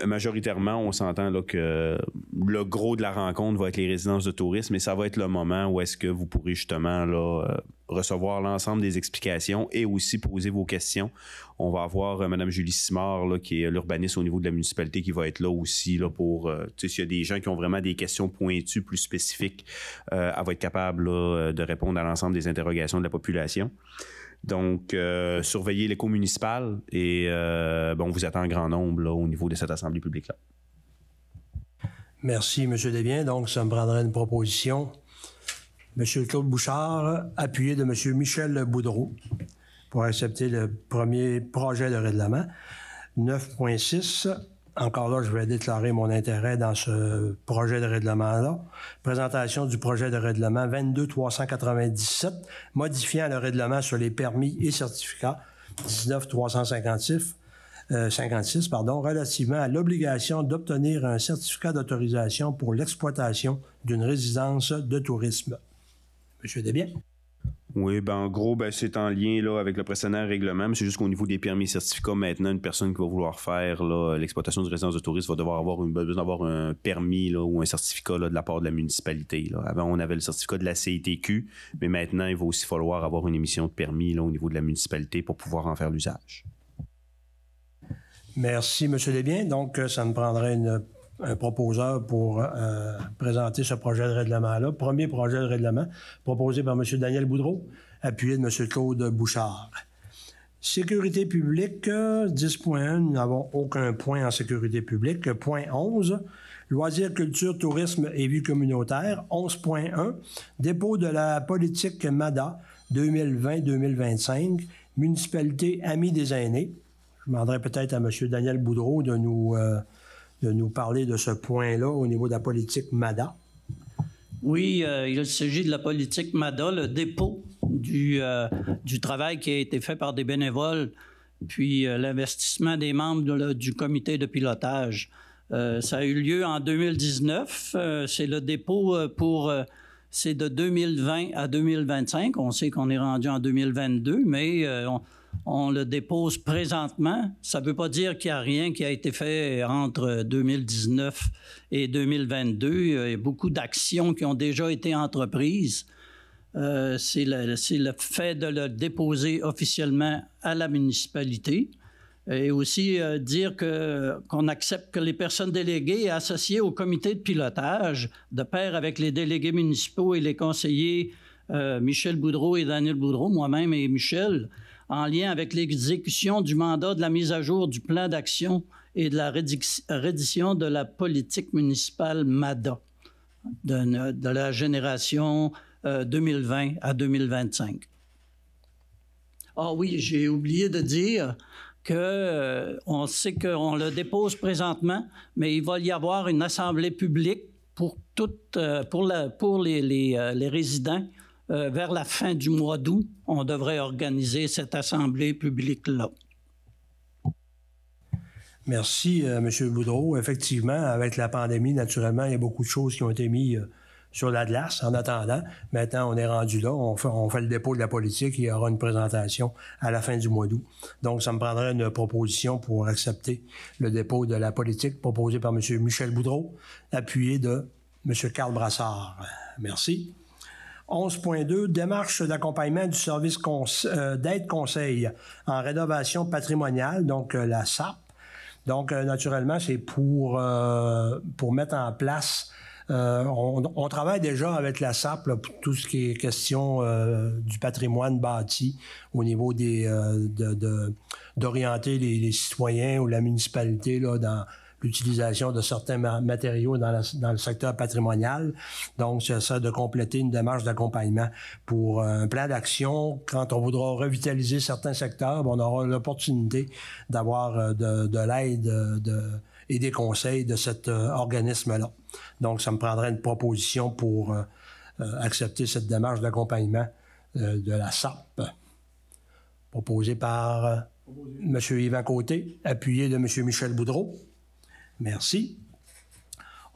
[SPEAKER 2] majoritairement, on s'entend là, que le gros de la rencontre va être les résidences de tourisme et ça va être le moment où est-ce que vous pourrez justement là, recevoir l'ensemble des explications et aussi poser vos questions. On va avoir Mme Julie Simard, là, qui est l'urbaniste au niveau de la municipalité, qui va être là aussi là, pour, s'il y a des gens qui ont vraiment des questions pointues, plus spécifiques, elle va être capable là, de répondre à l'ensemble des interrogations de la population. Donc, surveillez l'éco municipal et on vous attend en grand nombre là, au niveau de cette assemblée publique-là.
[SPEAKER 1] Merci, M. Desbiens. Donc, ça me prendrait une proposition. M. Claude Bouchard, appuyé de M. Michel Boudreau, pour accepter le premier projet de règlement. 9.6. Encore là, je vais déclarer mon intérêt dans ce projet de règlement-là. Présentation du projet de règlement 22-397, modifiant le règlement sur les permis et certificats 19-356, relativement à l'obligation d'obtenir un certificat d'autorisation pour l'exploitation d'une résidence de tourisme. M. Desbiens?
[SPEAKER 2] Oui, en gros, c'est en lien là, avec le précédent règlement, mais c'est juste qu'au niveau des permis et certificats, maintenant, une personne qui va vouloir faire là, l'exploitation d'une résidence de tourisme va devoir avoir besoin d'avoir un permis là, ou un certificat là, de la part de la municipalité. Là. Avant, on avait le certificat de la CITQ, mais maintenant, il va aussi falloir avoir une émission de permis là, au niveau de la municipalité pour pouvoir en faire l'usage.
[SPEAKER 1] Merci, M. Desbiens. Donc, ça me prendrait un proposeur pour présenter ce projet de règlement-là. Premier projet de règlement proposé par M. Daniel Boudreau, appuyé de M. Claude Bouchard. Sécurité publique, 10.1, nous n'avons aucun point en sécurité publique. Point 11, loisirs, culture, tourisme et vie communautaire, 11.1, dépôt de la politique MADA 2020-2025, municipalité Amis des aînés. Je demanderai peut-être à M. Daniel Boudreau de nous parler de ce point-là au niveau de la politique MADA.
[SPEAKER 4] Oui, il s'agit de la politique MADA, le dépôt du travail qui a été fait par des bénévoles, puis l'investissement des membres du comité de pilotage. Ça a eu lieu en 2019. C'est le dépôt c'est de 2020 à 2025. On sait qu'on est rendu en 2022, mais on le dépose présentement. Ça ne veut pas dire qu'il n'y a rien qui a été fait entre 2019 et 2022. Il y a beaucoup d'actions qui ont déjà été entreprises. C'est le fait de le déposer officiellement à la municipalité. Et aussi dire qu'on accepte que les personnes déléguées associées au comité de pilotage, de pair avec les délégués municipaux et les conseillers Michel Boudreau et Daniel Boudreau, moi-même et Michel, en lien avec l'exécution du mandat de la mise à jour du plan d'action et de la reddition de la politique municipale MADA de la génération 2020 à 2025. Ah oui, j'ai oublié de dire qu'on sait qu'on le dépose présentement, mais il va y avoir une assemblée publique pour les résidents. Vers la fin du mois d'août, on devrait organiser cette assemblée publique-là.
[SPEAKER 1] Merci, M. Boudreau. Effectivement, avec la pandémie, naturellement, il y a beaucoup de choses qui ont été mises sur la glace en attendant. Maintenant, on est rendu là. On fait le dépôt de la politique. Il y aura une présentation à la fin du mois d'août. Donc, ça me prendrait une proposition pour accepter le dépôt de la politique proposé par M. Michel Boudreau, appuyé de M. Carl Brassard. Merci. 11.2, démarche d'accompagnement du service d'aide-conseil en rénovation patrimoniale, donc la SAP. Donc, naturellement, c'est pour mettre en place... on travaille déjà avec la SAP là, pour tout ce qui est question du patrimoine bâti au niveau d'orienter les citoyens ou la municipalité là, dans l'utilisation de certains matériaux dans le secteur patrimonial. Donc, c'est ça de compléter une démarche d'accompagnement pour un plan d'action. Quand on voudra revitaliser certains secteurs, on aura l'opportunité d'avoir de l'aide et des conseils de cet organisme-là. Donc, ça me prendrait une proposition pour accepter cette démarche d'accompagnement de la SAP, proposée par M. Yvan Côté, appuyé de M. Michel Boudreau. Merci.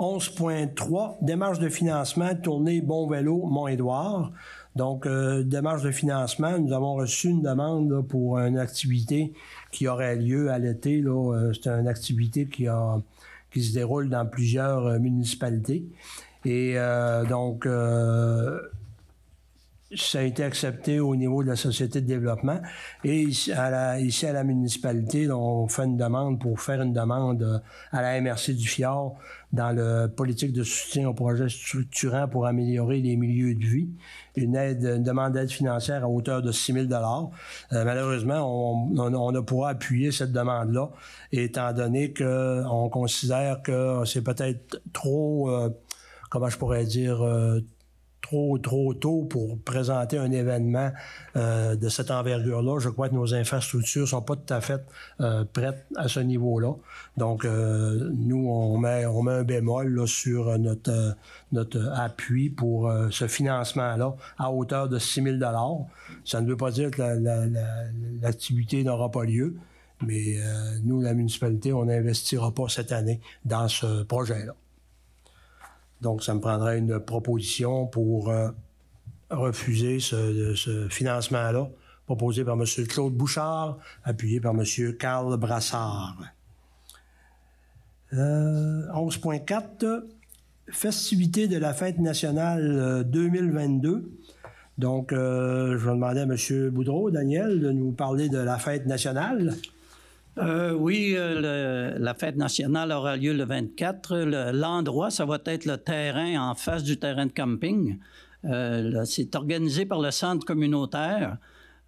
[SPEAKER 1] 11.3, démarche de financement, tournée Bon Vélo, Mont-Édouard. Donc, démarche de financement, nous avons reçu une demande là, pour une activité qui aurait lieu à l'été. C'est une activité qui se déroule dans plusieurs municipalités. Et donc, ça a été accepté au niveau de la Société de développement. Et ici à la municipalité, on fait une demande pour faire une demande à la MRC du Fjord dans la politique de soutien aux projets structurants pour améliorer les milieux de vie. Une demande d'aide financière à hauteur de 6 000 Malheureusement, on ne pourra appuyer cette demande-là, étant donné qu'on considère que c'est peut-être trop, comment je pourrais dire, trop tôt pour présenter un événement de cette envergure-là. Je crois que nos infrastructures sont pas tout à fait prêtes à ce niveau-là. Donc, nous, on met un bémol là, sur notre appui pour ce financement-là à hauteur de 6 000 Ça ne veut pas dire que l'activité n'aura pas lieu, mais nous, la municipalité, on n'investira pas cette année dans ce projet-là. Donc, ça me prendrait une proposition pour refuser ce financement-là, proposé par M. Claude Bouchard, appuyé par M. Carl Brassard. 11.4, festivités de la fête nationale 2022. Donc, je vais demander à M. Boudreau, Daniel, de nous parler de la fête nationale.
[SPEAKER 4] Oui, la fête nationale aura lieu le 24. L'endroit, ça va être le terrain en face du terrain de camping. C'est organisé par le centre communautaire.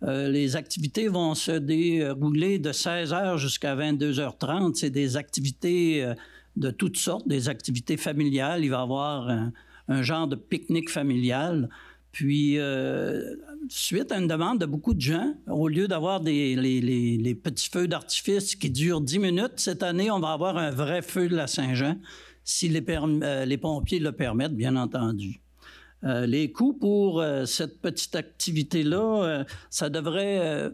[SPEAKER 4] Les activités vont se dérouler de 16h jusqu'à 22h30. C'est des activités de toutes sortes, des activités familiales. Il va y avoir un genre de pique-nique familial. Puis, suite à une demande de beaucoup de gens, au lieu d'avoir les petits feux d'artifice qui durent 10 minutes, cette année, on va avoir un vrai feu de la Saint-Jean, si les pompiers le permettent, bien entendu. Les coûts pour cette petite activité-là, ça devrait...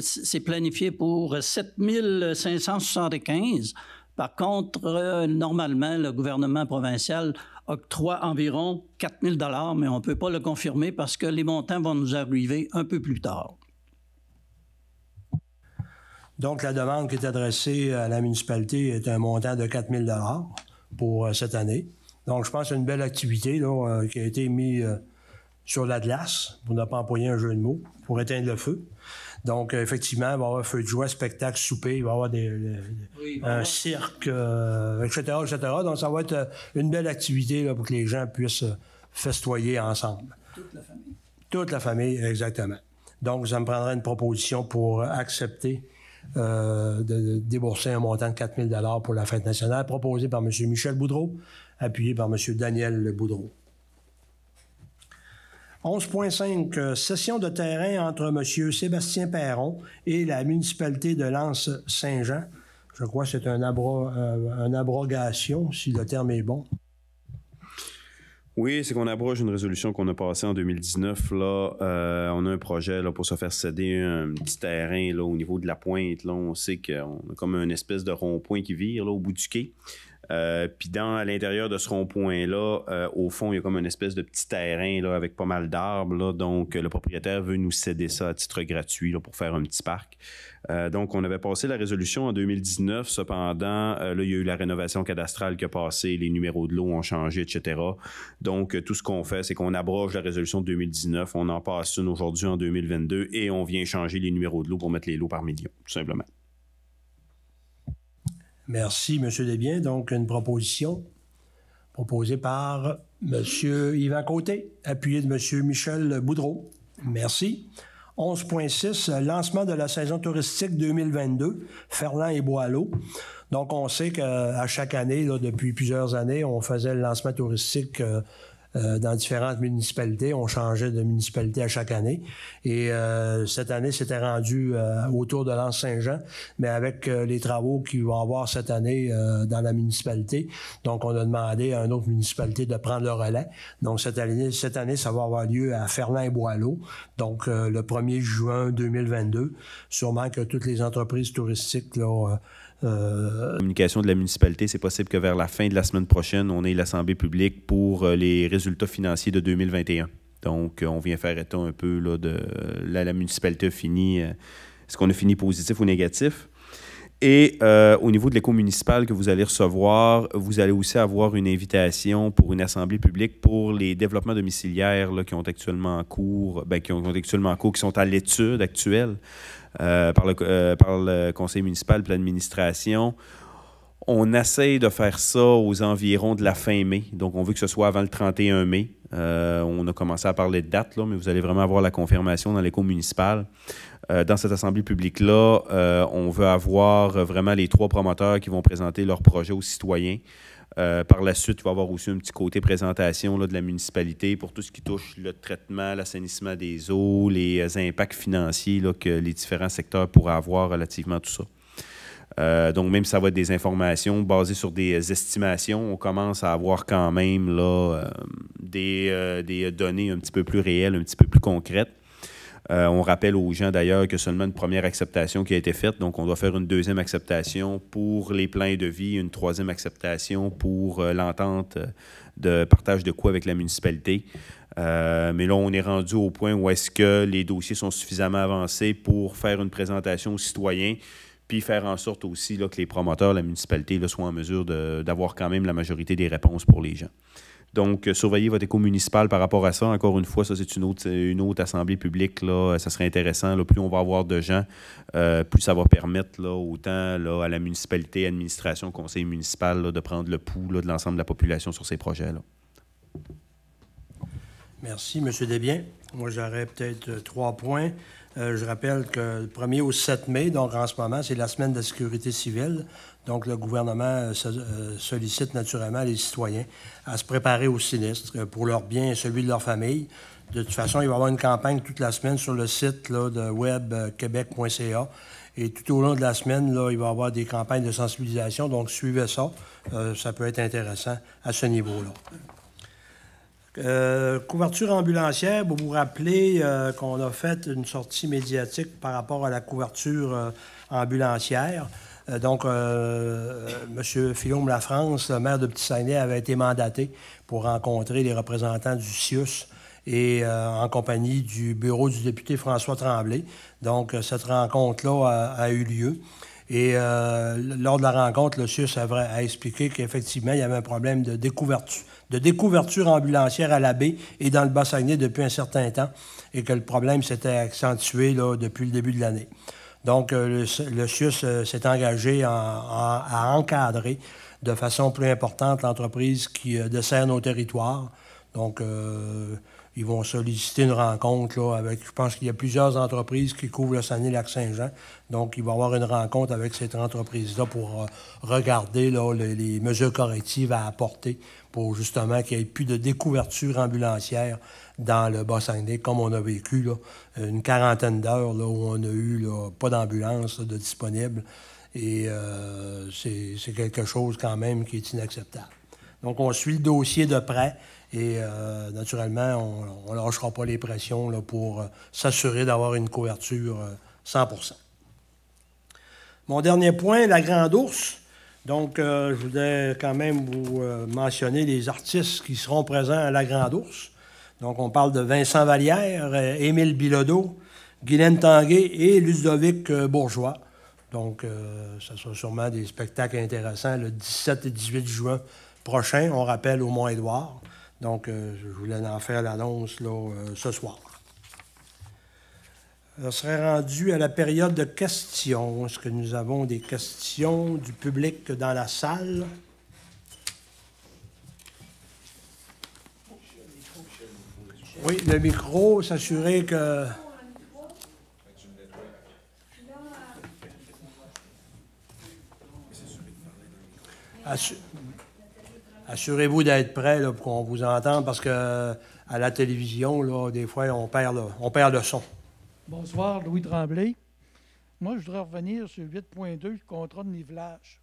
[SPEAKER 4] c'est planifié pour 7 575. Par contre, normalement, le gouvernement provincial octroie environ 4 000 $, mais on ne peut pas le confirmer parce que les montants vont nous arriver un peu plus tard.
[SPEAKER 1] Donc, la demande qui est adressée à la municipalité est un montant de 4 000 $ pour cette année. Donc, je pense que c'est une belle activité là, qui a été mise sur la glace, pour ne pas employer un jeu de mots, pour éteindre le feu. Donc, effectivement, il va y avoir feu de joie, spectacle, souper, il va y avoir un cirque, etc., etc. Donc, ça va être une belle activité là, pour que les gens puissent festoyer ensemble.
[SPEAKER 4] Toute la famille.
[SPEAKER 1] Toute la famille, exactement. Donc, ça me prendrait une proposition pour accepter de débourser un montant de 4 000 $ pour la fête nationale, proposé par M. Michel Boudreau, appuyé par M. Daniel Boudreau. 11.5, session de terrain entre M. Sébastien Perron et la municipalité de L'Anse-Saint-Jean. Je crois que c'est une abrogation, si le terme est bon.
[SPEAKER 2] Oui, c'est qu'on abroge une résolution qu'on a passée en 2019. Là, on a un projet là, pour se faire céder un petit terrain là, au niveau de la pointe. Là, on sait qu'on a comme une espèce de rond-point qui vire là, au bout du quai. Puis à l'intérieur de ce rond-point-là, au fond, il y a comme une espèce de petit terrain là, avec pas mal d'arbres. Là, donc, le propriétaire veut nous céder ça à titre gratuit là, pour faire un petit parc. Donc, on avait passé la résolution en 2019. Cependant, là, il y a eu la rénovation cadastrale qui a passé, les numéros de lot ont changé, etc. Donc, tout ce qu'on fait, c'est qu'on abroge la résolution de 2019. On en passe une aujourd'hui en 2022 et on vient changer les numéros de lot pour mettre les lots par million, tout simplement.
[SPEAKER 1] Merci, M. Desbiens. Donc, une proposition proposée par M. Yvan Côté, appuyé de M. Michel Boudreau. Merci. 11.6, lancement de la saison touristique 2022, Ferland et Boileau. Donc, on sait qu'à chaque année, là, depuis plusieurs années, on faisait le lancement touristique dans différentes municipalités. On changeait de municipalité à chaque année. Et cette année, c'était rendu autour de l'Anse-Saint-Jean, mais avec les travaux qu'il va y avoir cette année dans la municipalité. Donc, on a demandé à une autre municipalité de prendre le relais. Donc, cette année, ça va avoir lieu à Ferland et Boileau. Donc, le 1er juin 2022. Sûrement que toutes les entreprises touristiques, là,
[SPEAKER 2] La communication de la municipalité, c'est possible que vers la fin de la semaine prochaine, on ait l'assemblée publique pour les résultats financiers de 2021. Donc, on vient faire état un peu là, de la municipalité a fini, est-ce qu'on a fini positif ou négatif? Et au niveau de l'éco municipal que vous allez recevoir, vous allez aussi avoir une invitation pour une assemblée publique pour les développements domiciliaires là, qui sont actuellement en cours, qui sont à l'étude actuelle. Par le conseil municipal et l'administration. On essaye de faire ça aux environs de la fin mai. Donc, on veut que ce soit avant le 31 mai. On a commencé à parler de date, là, mais vous allez vraiment avoir la confirmation dans l'éco municipal. Dans cette assemblée publique-là, on veut avoir vraiment les 3 promoteurs qui vont présenter leur projet aux citoyens. Par la suite, il va y avoir aussi un petit côté présentation là, de la municipalité pour tout ce qui touche le traitement, l'assainissement des eaux, les impacts financiers là, que les différents secteurs pourraient avoir relativement à tout ça. Donc, même si ça va être des informations basées sur des estimations, on commence à avoir quand même là, des données un petit peu plus réelles, un petit peu plus concrètes. On rappelle aux gens d'ailleurs que seulement une première acceptation qui a été faite, donc on doit faire une deuxième acceptation pour les plans et devis, une troisième acceptation pour l'entente de partage de coûts avec la municipalité. Mais là, on est rendu au point où est-ce que les dossiers sont suffisamment avancés pour faire une présentation aux citoyens, puis faire en sorte aussi là, que les promoteurs, la municipalité, là, soient en mesure d'avoir quand même la majorité des réponses pour les gens. Donc, surveillez votre éco municipal par rapport à ça. Encore une fois, ça, c'est une autre assemblée publique. Là. Ça serait intéressant. Là. Plus on va avoir de gens, plus ça va permettre là, autant là, à la municipalité, administration, conseil municipal là, de prendre le pouls là, de l'ensemble de la population sur ces projets-là.
[SPEAKER 1] Merci, M. Desbiens. Moi, j'aurais peut-être 3 points. Je rappelle que le 1er au 7 mai, donc en ce moment, c'est la semaine de la sécurité civile. Donc, le gouvernement sollicite naturellement les citoyens à se préparer au sinistre pour leur bien et celui de leur famille. De toute façon, il va y avoir une campagne toute la semaine sur le site là, de webquebec.ca. Et tout au long de la semaine, là, il va y avoir des campagnes de sensibilisation. Donc, suivez ça. Ça peut être intéressant à ce niveau-là. Couverture ambulancière, vous vous rappelez qu'on a fait une sortie médiatique par rapport à la couverture ambulancière. Donc, M. Philome Lafrance, le maire de Petit-Saguenay, avait été mandaté pour rencontrer les représentants du CIUS et en compagnie du bureau du député François Tremblay. Donc, cette rencontre-là a eu lieu. Et lors de la rencontre, le CIUS a expliqué qu'effectivement, il y avait un problème de découverture ambulancière à la baie et dans le Bas-Saguenay depuis un certain temps et que le problème s'était accentué là, depuis le début de l'année. Donc, le CIUS s'est engagé à encadrer de façon plus importante l'entreprise qui dessert nos territoires. Donc, ils vont solliciter une rencontre là, avec, je pense qu'il y a plusieurs entreprises qui couvrent le Saguenay-Lac-Saint-Jean. Donc, il va y avoir une rencontre avec cette entreprise-là pour regarder là, les mesures correctives à apporter pour justement qu'il n'y ait plus de découverture ambulancière dans le Bas-Saguenay, comme on a vécu là, une quarantaine d'heures là, où on a eu là, pas d'ambulance là, de disponible. Et c'est quelque chose quand même qui est inacceptable. Donc, on suit le dossier de près. Et naturellement, on ne lâchera pas les pressions là, pour s'assurer d'avoir une couverture 100%. Mon dernier point, la Grande Ourse. Donc, je voudrais quand même vous mentionner les artistes qui seront présents à la Grande Ourse. Donc, on parle de Vincent Vallière, Émile Bilodeau, Guylaine Tanguay et Ludovic Bourgeois. Donc, ça sera sûrement des spectacles intéressants le 17 et 18 juin prochain. On rappelle au Mont-Édouard. Donc, je voulais en faire l'annonce là, ce soir. On serait rendu à la période de questions. Est-ce que nous avons des questions du public dans la salle? Oui, le micro, s'assurer que... Assurez-vous d'être prêt là, pour qu'on vous entende parce qu'à la télévision, là, des fois, on perd le son.
[SPEAKER 5] Bonsoir, Louis Tremblay. Moi, je voudrais revenir sur 8.2, le contrat de nivelage.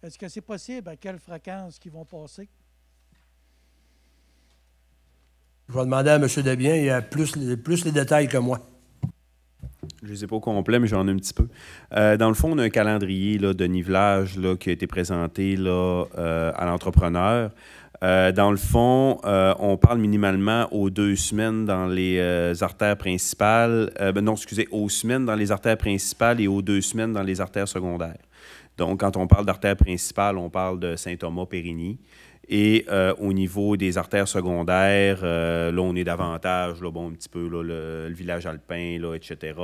[SPEAKER 5] Est-ce que c'est possible? À quelle fréquence qu'ils vont passer?
[SPEAKER 1] Je vais demander à M. Desbiens, il a plus les détails que moi.
[SPEAKER 2] Je ne les ai pas au complet, mais j'en ai un petit peu. Dans le fond, on a un calendrier là, de nivelage là, qui a été présenté là, à l'entrepreneur. Dans le fond, on parle minimalement aux 2 semaines dans les artères principales. Aux semaines dans les artères principales et aux 2 semaines dans les artères secondaires. Donc, quand on parle d'artères principales, on parle de Saint-Thomas-Périgny. Et au niveau des artères secondaires, là, on est davantage, là, bon, un petit peu, là, le village alpin, là, etc.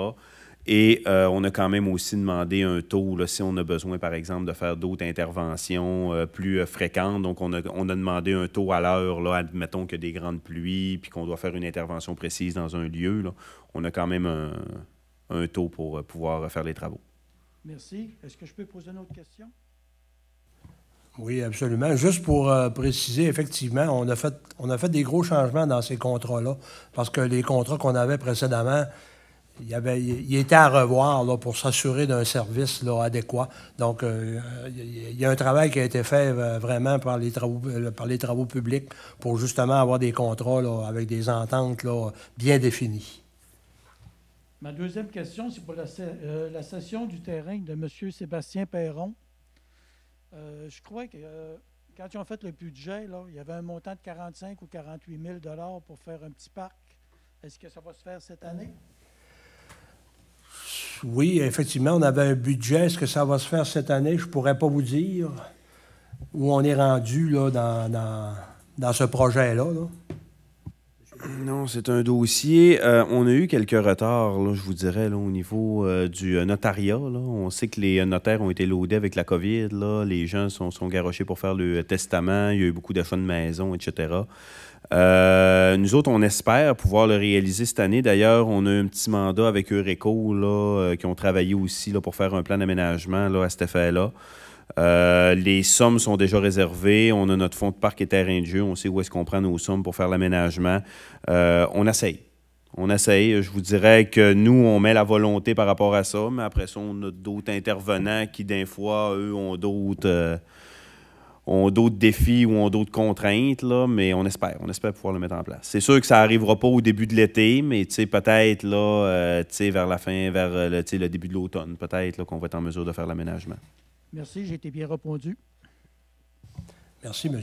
[SPEAKER 2] Et on a quand même aussi demandé un taux, là, si on a besoin, par exemple, de faire d'autres interventions plus fréquentes. Donc, on a demandé un taux à l'heure, là, admettons qu'il y a des grandes pluies, puis qu'on doit faire une intervention précise dans un lieu. Là, on a quand même un taux pour pouvoir faire les travaux.
[SPEAKER 5] Merci. Est-ce que je peux poser une autre question?
[SPEAKER 1] Oui, absolument. Juste pour préciser, effectivement, on a fait des gros changements dans ces contrats-là parce que les contrats qu'on avait précédemment, il était à revoir là, pour s'assurer d'un service là, adéquat. Donc, il y a un travail qui a été fait vraiment par les travaux publics pour justement avoir des contrats là, avec des ententes là, bien définies.
[SPEAKER 5] Ma deuxième question, c'est pour la cession du terrain de M. Sébastien Perron. Je crois que quand ils ont fait le budget, là, il y avait un montant de 45 ou 48 000 $ pour faire un petit parc. Est-ce que ça va se faire cette année?
[SPEAKER 1] Oui, effectivement, on avait un budget. Est-ce que ça va se faire cette année? Je ne pourrais pas vous dire où on est rendu là, dans ce projet-là. Là.
[SPEAKER 2] Non, c'est un dossier. On a eu quelques retards, là, je vous dirais, là, au niveau du notariat. Là. On sait que les notaires ont été loadés avec la COVID. Là. Les gens sont garochés pour faire le testament. Il y a eu beaucoup d'achats de maisons, etc. Nous autres, on espère pouvoir le réaliser cette année. D'ailleurs, on a un petit mandat avec Eureco là, qui ont travaillé aussi là, pour faire un plan d'aménagement là, à cet effet-là. Les sommes sont déjà réservées. On a notre fonds de parc et terrain de jeu. On sait où est-ce qu'on prend nos sommes pour faire l'aménagement. On essaye. On essaye. Je vous dirais que nous, on met la volonté par rapport à ça, mais après ça, on a d'autres intervenants qui, des fois, eux, ont d'autres défis ou ont d'autres contraintes, là, mais on espère pouvoir le mettre en place. C'est sûr que ça n'arrivera pas au début de l'été, mais peut-être là, vers la fin, vers le début de l'automne, peut-être qu'on va être en mesure de faire l'aménagement.
[SPEAKER 5] Merci, j'ai été bien répondu.
[SPEAKER 1] Merci, M.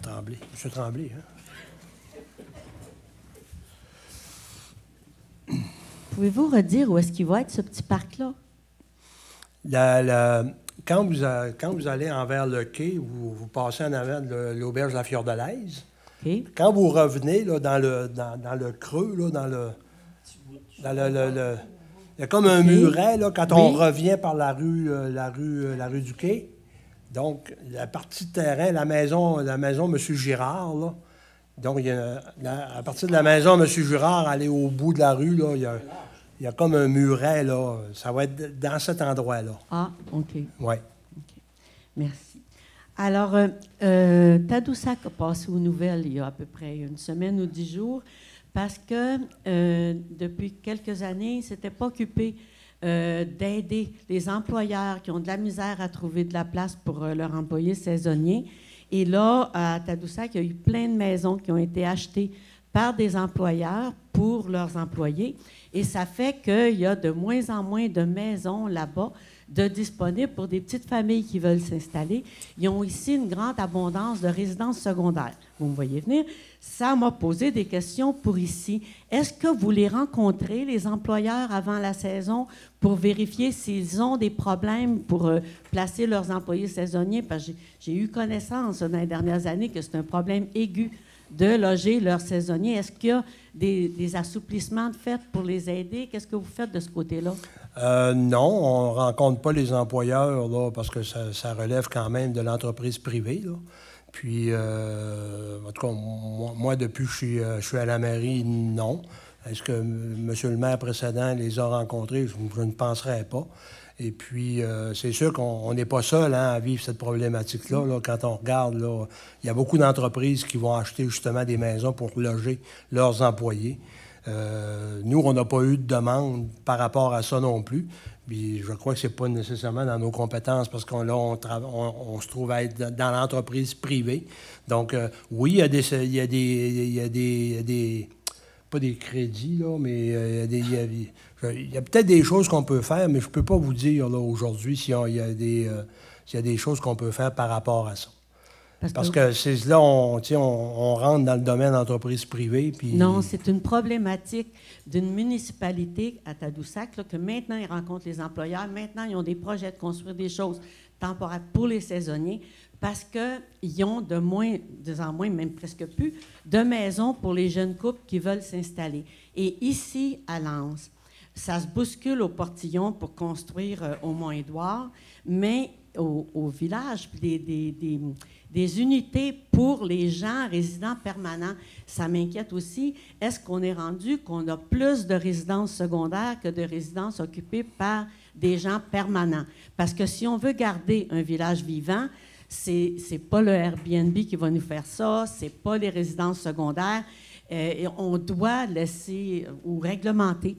[SPEAKER 1] Tremblay. M. Tremblay, hein?
[SPEAKER 6] Pouvez-vous redire où est-ce qu'il va être, ce petit parc-là?
[SPEAKER 1] Quand vous allez envers le quai, vous passez en avant de l'auberge de la Fiordelaise.
[SPEAKER 6] Okay.
[SPEAKER 1] Quand vous revenez là, dans le creux, là, il y a comme un muret là, quand on revient par la rue du quai. Donc, la partie de terrain, la maison M. Girard, là. Donc, à partir de la maison M. Girard, aller au bout de la rue, là, il y a comme un muret, là. Ça va être dans cet endroit-là.
[SPEAKER 6] Ah, OK.
[SPEAKER 1] Oui.
[SPEAKER 6] Okay. Merci. Alors, Tadoussac a passé aux nouvelles il y a à peu près une semaine ou 10 jours parce que depuis quelques années, il ne s'était pas occupé d'aider les employeurs qui ont de la misère à trouver de la place pour leurs employés saisonniers. Et là, à Tadoussac, il y a eu plein de maisons qui ont été achetées par des employeurs pour leurs employés. Et ça fait qu'il y a de moins en moins de maisons là-bas de disponibles pour des petites familles qui veulent s'installer. Ils ont ici une grande abondance de résidences secondaires. Vous me voyez venir. Ça m'a posé des questions pour ici. Est-ce que vous les rencontrez, les employeurs, avant la saison pour vérifier s'ils ont des problèmes pour placer leurs employés saisonniers? Parce que j'ai eu connaissance dans les dernières années que c'est un problème aigu de loger leurs saisonniers. Est-ce qu'il y a des assouplissements de fait pour les aider? Qu'est-ce que vous faites de ce côté-là?
[SPEAKER 1] Non, on ne rencontre pas les employeurs là, parce que ça relève quand même de l'entreprise privée. Là. Puis, en tout cas, moi depuis que je suis à la mairie, non. Est-ce que M. le maire précédent les a rencontrés? Je ne penserais pas. Et puis, c'est sûr qu'on n'est pas seul à vivre cette problématique-là. Là, quand on regarde, là, il y a beaucoup d'entreprises qui vont acheter justement des maisons pour loger leurs employés. Nous, on n'a pas eu de demande par rapport à ça non plus. Puis je crois que ce n'est pas nécessairement dans nos compétences parce qu'on se trouve à être dans l'entreprise privée. Donc, oui, il y a des pas des crédits, là, mais il y a peut-être des choses qu'on peut faire, mais je ne peux pas vous dire là, aujourd'hui s'il y a des choses qu'on peut faire par rapport à ça. Parce que c'est là, on rentre dans le domaine d'entreprise privée. Puis...
[SPEAKER 6] Non, c'est une problématique d'une municipalité à Tadoussac là, que maintenant, ils rencontrent les employeurs. Maintenant, ils ont des projets de construire des choses temporaires pour les saisonniers parce qu'ils ont de moins en moins, même presque plus, de maisons pour les jeunes couples qui veulent s'installer. Et ici, à Lens, ça se bouscule au portillon pour construire au Mont-Édouard, mais au village, des unités pour les gens résidents permanents. Ça m'inquiète aussi. Est-ce qu'on est rendu qu'on a plus de résidences secondaires que de résidences occupées par des gens permanents? Parce que si on veut garder un village vivant, c'est pas le Airbnb qui va nous faire ça, c'est pas les résidences secondaires. Et on doit laisser ou réglementer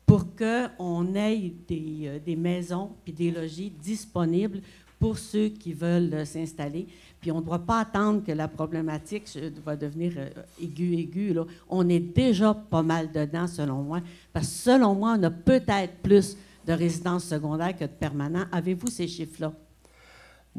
[SPEAKER 6] pour qu'on ait des maisons puis des logis disponibles pour ceux qui veulent s'installer. Puis on ne doit pas attendre que la problématique va devenir aiguë. Là. On est déjà pas mal dedans, selon moi. Parce que selon moi, on a peut-être plus de résidences secondaires que de permanents. Avez-vous ces chiffres-là?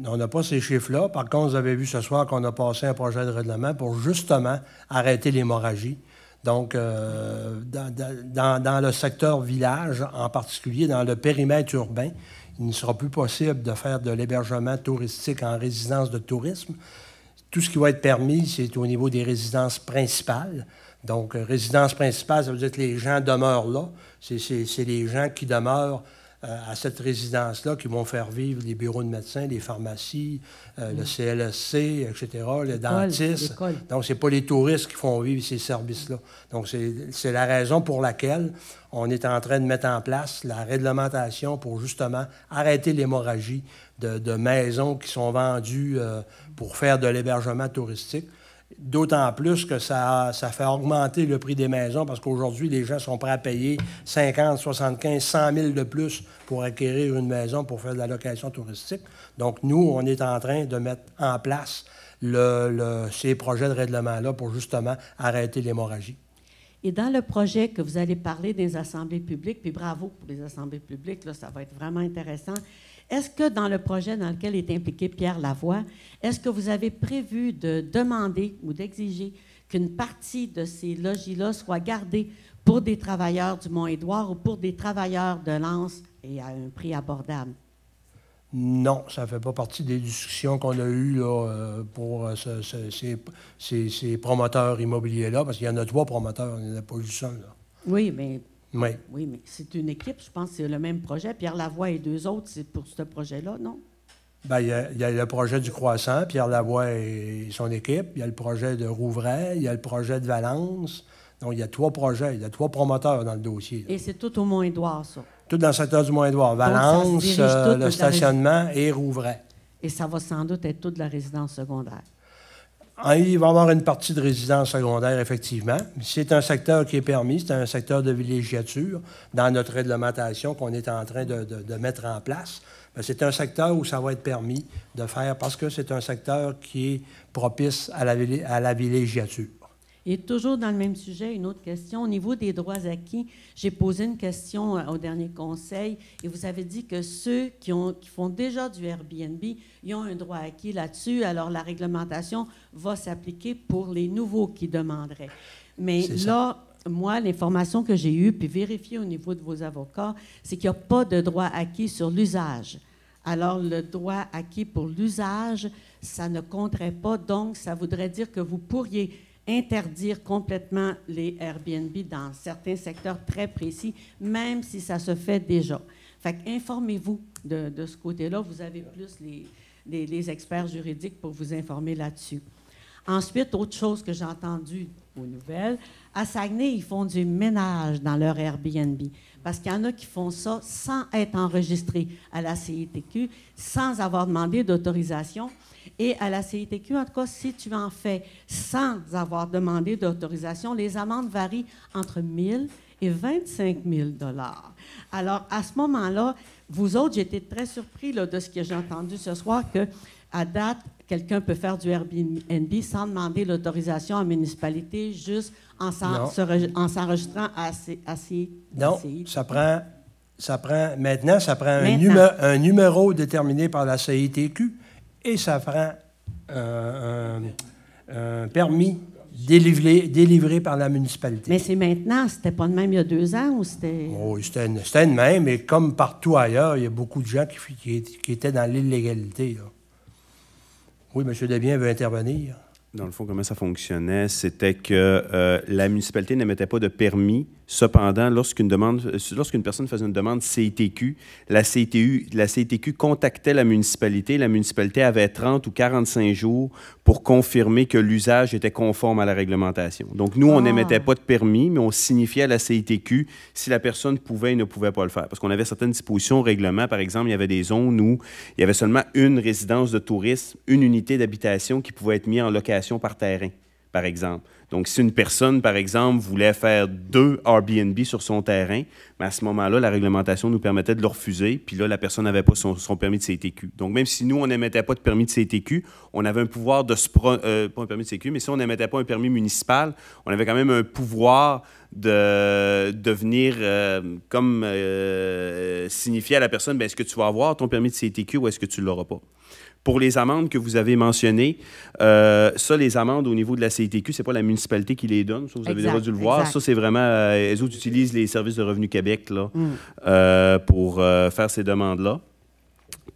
[SPEAKER 1] On n'a pas ces chiffres-là. Par contre, vous avez vu ce soir qu'on a passé un projet de règlement pour justement arrêter l'hémorragie. Donc, dans le secteur village, en particulier dans le périmètre urbain, il ne sera plus possible de faire de l'hébergement touristique en résidence de tourisme. Tout ce qui va être permis, c'est au niveau des résidences principales. Donc, résidence principale, ça veut dire que les gens demeurent là. C'est les gens qui demeurent à cette résidence-là qui vont faire vivre les bureaux de médecins, les pharmacies, le CLSC, etc., les dentistes. Donc, ce n'est pas les touristes qui font vivre ces services-là. Donc, c'est la raison pour laquelle on est en train de mettre en place la réglementation pour justement arrêter l'hémorragie de maisons qui sont vendues pour faire de l'hébergement touristique. D'autant plus que ça fait augmenter le prix des maisons parce qu'aujourd'hui, les gens sont prêts à payer 50, 75, 100 000 de plus pour acquérir une maison pour faire de la location touristique. Donc, nous, on est en train de mettre en place ces projets de règlement-là pour justement arrêter l'hémorragie.
[SPEAKER 6] Et dans le projet que vous allez parler des assemblées publiques, puis bravo pour les assemblées publiques, là, ça va être vraiment intéressant. Est-ce que dans le projet dans lequel est impliqué Pierre Lavoie, est-ce que vous avez prévu de demander ou d'exiger qu'une partie de ces logis-là soit gardée pour des travailleurs du Mont-Édouard ou pour des travailleurs de Lens et à un prix abordable?
[SPEAKER 1] Non, ça ne fait pas partie des discussions qu'on a eues là, pour ces promoteurs immobiliers-là, parce qu'il y en a 3 promoteurs, il n'y en a pas juste un. Là.
[SPEAKER 6] Oui, mais...
[SPEAKER 1] Oui,
[SPEAKER 6] mais c'est une équipe, je pense que c'est le même projet. Pierre Lavoie et 2 autres, c'est pour ce projet-là, non?
[SPEAKER 1] Bien, il y a le projet du Croissant, Pierre Lavoie et son équipe. Il y a le projet de Rouvray, il y a le projet de Valence. Donc, il y a 3 projets, il y a 3 promoteurs dans le dossier. Là.
[SPEAKER 6] Et c'est tout au Mont-Édouard, ça?
[SPEAKER 1] Tout dans le secteur du Mont-Édouard. Valence, le stationnement et Rouvray.
[SPEAKER 6] Et ça va sans doute être toute la résidence secondaire.
[SPEAKER 1] Il va y avoir une partie de résidence secondaire, effectivement. C'est un secteur qui est permis, c'est un secteur de villégiature dans notre réglementation qu'on est en train de mettre en place. C'est un secteur où ça va être permis de faire parce que c'est un secteur qui est propice à la villégiature.
[SPEAKER 6] Et toujours dans le même sujet, une autre question. Au niveau des droits acquis, j'ai posé une question au dernier conseil et vous avez dit que ceux qui font déjà du Airbnb, ils ont un droit acquis là-dessus. Alors, la réglementation va s'appliquer pour les nouveaux qui demanderaient. Mais là, moi, l'information que j'ai eue, puis vérifiée au niveau de vos avocats, c'est qu'il n'y a pas de droit acquis sur l'usage. Alors, le droit acquis pour l'usage, ça ne compterait pas. Donc, ça voudrait dire que vous pourriez interdire complètement les Airbnb dans certains secteurs très précis, même si ça se fait déjà. Fait qu'informez-vous de ce côté-là. Vous avez plus les experts juridiques pour vous informer là-dessus. Ensuite, autre chose que j'ai entendue aux nouvelles, à Saguenay, ils font du ménage dans leur Airbnb. Parce qu'il y en a qui font ça sans être enregistrés à la CITQ, sans avoir demandé d'autorisation. Et à la CITQ, en tout cas, si tu en fais sans avoir demandé d'autorisation, les amendes varient entre 1 000 et 25 000 $. Alors, à ce moment-là, vous autres, j'ai été très surpris là, de ce que j'ai entendu ce soir, qu'à date, quelqu'un peut faire du Airbnb sans demander l'autorisation à la municipalité, juste en s'enregistrant à CITQ.
[SPEAKER 1] Non, ça prend un numéro déterminé par la CITQ. Et ça prend un permis délivré par la municipalité.
[SPEAKER 6] Mais c'est maintenant, c'était pas le même il y a 2 ans ou c'était...
[SPEAKER 1] Oui, c'était le même, mais comme partout ailleurs, il y a beaucoup de gens qui étaient dans l'illégalité. Là. Oui, M. Desbiens veut intervenir.
[SPEAKER 2] Dans le fond, comment ça fonctionnait, c'était que la municipalité n'émettait pas de permis. Cependant, lorsqu'une personne faisait une demande CITQ, la CITQ contactait la municipalité. La municipalité avait 30 ou 45 jours pour confirmer que l'usage était conforme à la réglementation. Donc, nous, on n'émettait pas de permis, mais on signifiait à la CITQ si la personne pouvait ou ne pouvait pas le faire. Parce qu'on avait certaines dispositions au règlement. Par exemple, il y avait des zones où il y avait seulement une résidence de tourisme, une unité d'habitation qui pouvait être mise en location par terrain, par exemple. Donc, si une personne, par exemple, voulait faire 2 Airbnb sur son terrain, bien à ce moment-là, la réglementation nous permettait de le refuser, puis là, la personne n'avait pas son permis de CITQ. Donc, même si nous, on n'émettait pas de permis de CITQ, on avait un pouvoir de pas un permis de CITQ, mais si on n'émettait pas un permis municipal, on avait quand même un pouvoir de venir signifier à la personne, bien, est-ce que tu vas avoir ton permis de CITQ ou est-ce que tu ne l'auras pas? Pour les amendes que vous avez mentionnées, les amendes au niveau de la CITQ, ce n'est pas la municipalité qui les donne. Ça, vous avez déjà dû le voir. Ça, c'est vraiment... elles utilisent les services de Revenu Québec là, pour faire ces demandes-là.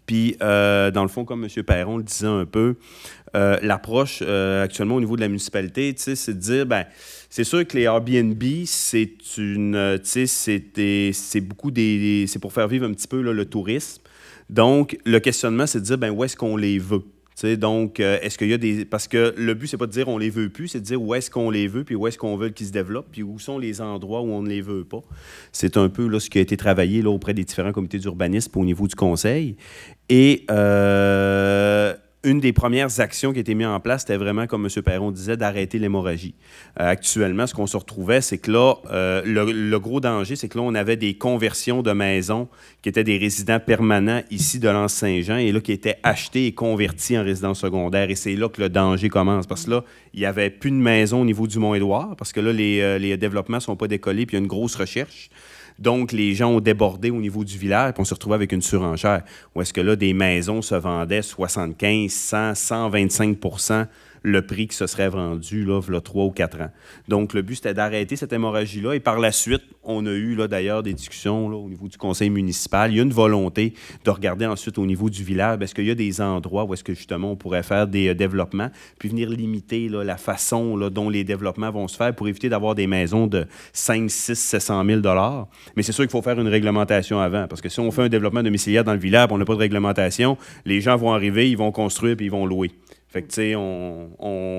[SPEAKER 2] Puis, dans le fond, comme M. Perron le disait un peu, l'approche actuellement au niveau de la municipalité, c'est de dire, ben, c'est sûr que les Airbnb, c'est pour faire vivre un petit peu là, le tourisme. Donc, le questionnement, c'est de dire, ben, où est-ce qu'on les veut? Donc, est-ce qu'il y a des... Parce que le but, c'est pas de dire on les veut plus, c'est de dire où est-ce qu'on les veut, puis où est-ce qu'on veut qu'ils se développent, puis où sont les endroits où on ne les veut pas. C'est un peu là, ce qui a été travaillé là, auprès des différents comités d'urbanisme au niveau du conseil. Et une des premières actions qui a été mise en place, c'était vraiment, comme M. Perron disait, d'arrêter l'hémorragie. Actuellement, ce qu'on se retrouvait, c'est que là, le gros danger, c'est que là, on avait des conversions de maisons qui étaient des résidents permanents ici de l'Anse-Saint-Jean et là, qui étaient achetés et convertis en résidence secondaire. Et c'est là que le danger commence. Parce que là, il n'y avait plus de maisons au niveau du Mont-Édouard parce que là, les développements ne sont pas décollés puis il y a une grosse recherche. Donc, les gens ont débordé au niveau du village, puis on se retrouvait avec une surenchère. Où est-ce que là, des maisons se vendaient 75, 100, 125 % le prix qui se serait vendu là, il y a 3 ou 4 ans. Donc, le but, c'était d'arrêter cette hémorragie-là. Et par la suite, on a eu là, d'ailleurs des discussions là, au niveau du conseil municipal. Il y a une volonté de regarder ensuite au niveau du village, est-ce qu'il y a des endroits où est-ce que justement on pourrait faire des développements, puis venir limiter là, la façon là, dont les développements vont se faire pour éviter d'avoir des maisons de 5, 6, 700 000 $. Mais c'est sûr qu'il faut faire une réglementation avant, parce que si on fait un développement domiciliaire dans le village, on n'a pas de réglementation, les gens vont arriver, ils vont construire, puis ils vont louer. Fait que, tu sais, on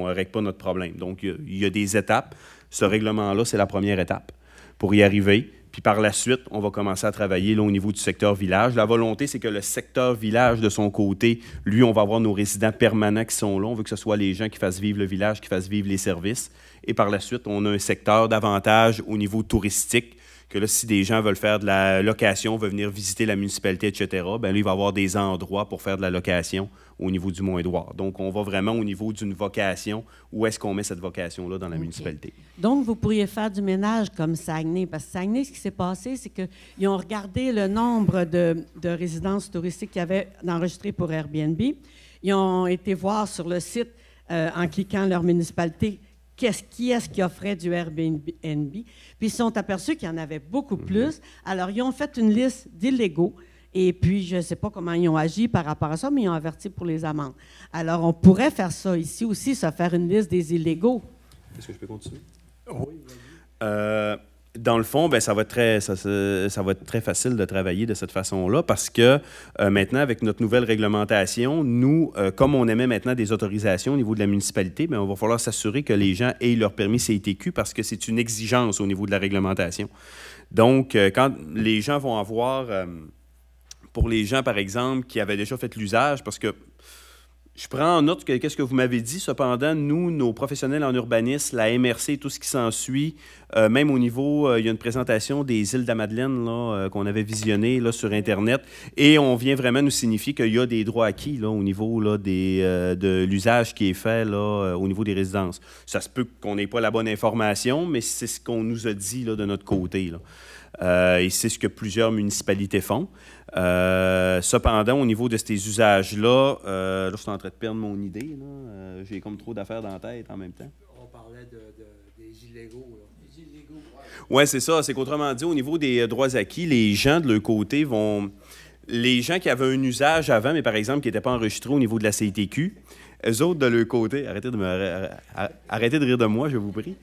[SPEAKER 2] ne règle pas notre problème. Donc, il y a des étapes. Ce règlement-là, c'est la première étape pour y arriver. Puis par la suite, on va commencer à travailler là, au niveau du secteur village. La volonté, c'est que le secteur village, de son côté, lui, on va avoir nos résidents permanents qui sont là. On veut que ce soit les gens qui fassent vivre le village, qui fassent vivre les services. Et par la suite, on a un secteur davantage au niveau touristique, que là, si des gens veulent faire de la location, veulent venir visiter la municipalité, etc., bien là, il va y avoir des endroits pour faire de la location au niveau du Mont-Édouard. Donc, on va vraiment au niveau d'une vocation. Où est-ce qu'on met cette vocation-là dans la municipalité?
[SPEAKER 6] Donc, vous pourriez faire du ménage comme Saguenay. Parce que Saguenay, ce qui s'est passé, c'est qu'ils ont regardé le nombre de résidences touristiques qu'il y avait enregistrées pour Airbnb. Ils ont été voir sur le site, en cliquant leur municipalité, qui est-ce qui offrait du Airbnb. Puis, ils se sont aperçus qu'il y en avait beaucoup plus. Alors, ils ont fait une liste d'illégaux. Et puis, je ne sais pas comment ils ont agi par rapport à ça, mais ils ont averti pour les amendes. Alors, on pourrait faire ça ici aussi, se faire une liste des illégaux.
[SPEAKER 2] Est-ce que je peux continuer?
[SPEAKER 1] Oui.
[SPEAKER 2] Dans le fond, bien, ça va être très facile de travailler de cette façon-là parce que maintenant, avec notre nouvelle réglementation, nous, comme on émet maintenant des autorisations au niveau de la municipalité, bien, on va falloir s'assurer que les gens aient leur permis CITQ parce que c'est une exigence au niveau de la réglementation. Donc, quand les gens vont avoir... pour les gens, par exemple, qui avaient déjà fait l'usage, parce que je prends en note qu'est-ce que vous m'avez dit. Cependant, nous, nos professionnels en urbanisme, la MRC, tout ce qui s'ensuit, même au niveau, il y a une présentation des îles de la Madeleine là, qu'on avait visionné là, sur Internet, et on vient vraiment nous signifier qu'il y a des droits acquis là, au niveau là, de l'usage qui est fait là, au niveau des résidences. Ça se peut qu'on n'ait pas la bonne information, mais c'est ce qu'on nous a dit là, de notre côté, là. Et c'est ce que plusieurs municipalités font. Cependant, au niveau de ces usages-là, là, je suis en train de perdre mon idée. J'ai comme trop d'affaires dans la tête en même temps.
[SPEAKER 1] On parlait des illégaux. Là. Des illégaux.
[SPEAKER 2] Oui, c'est ça. C'est qu'autrement dit, au niveau des droits acquis, les gens de leur côté vont... Les gens qui avaient un usage avant, mais par exemple qui n'étaient pas enregistrés au niveau de la CITQ, eux autres, de leur côté, arrêtez de rire de moi, je vous prie.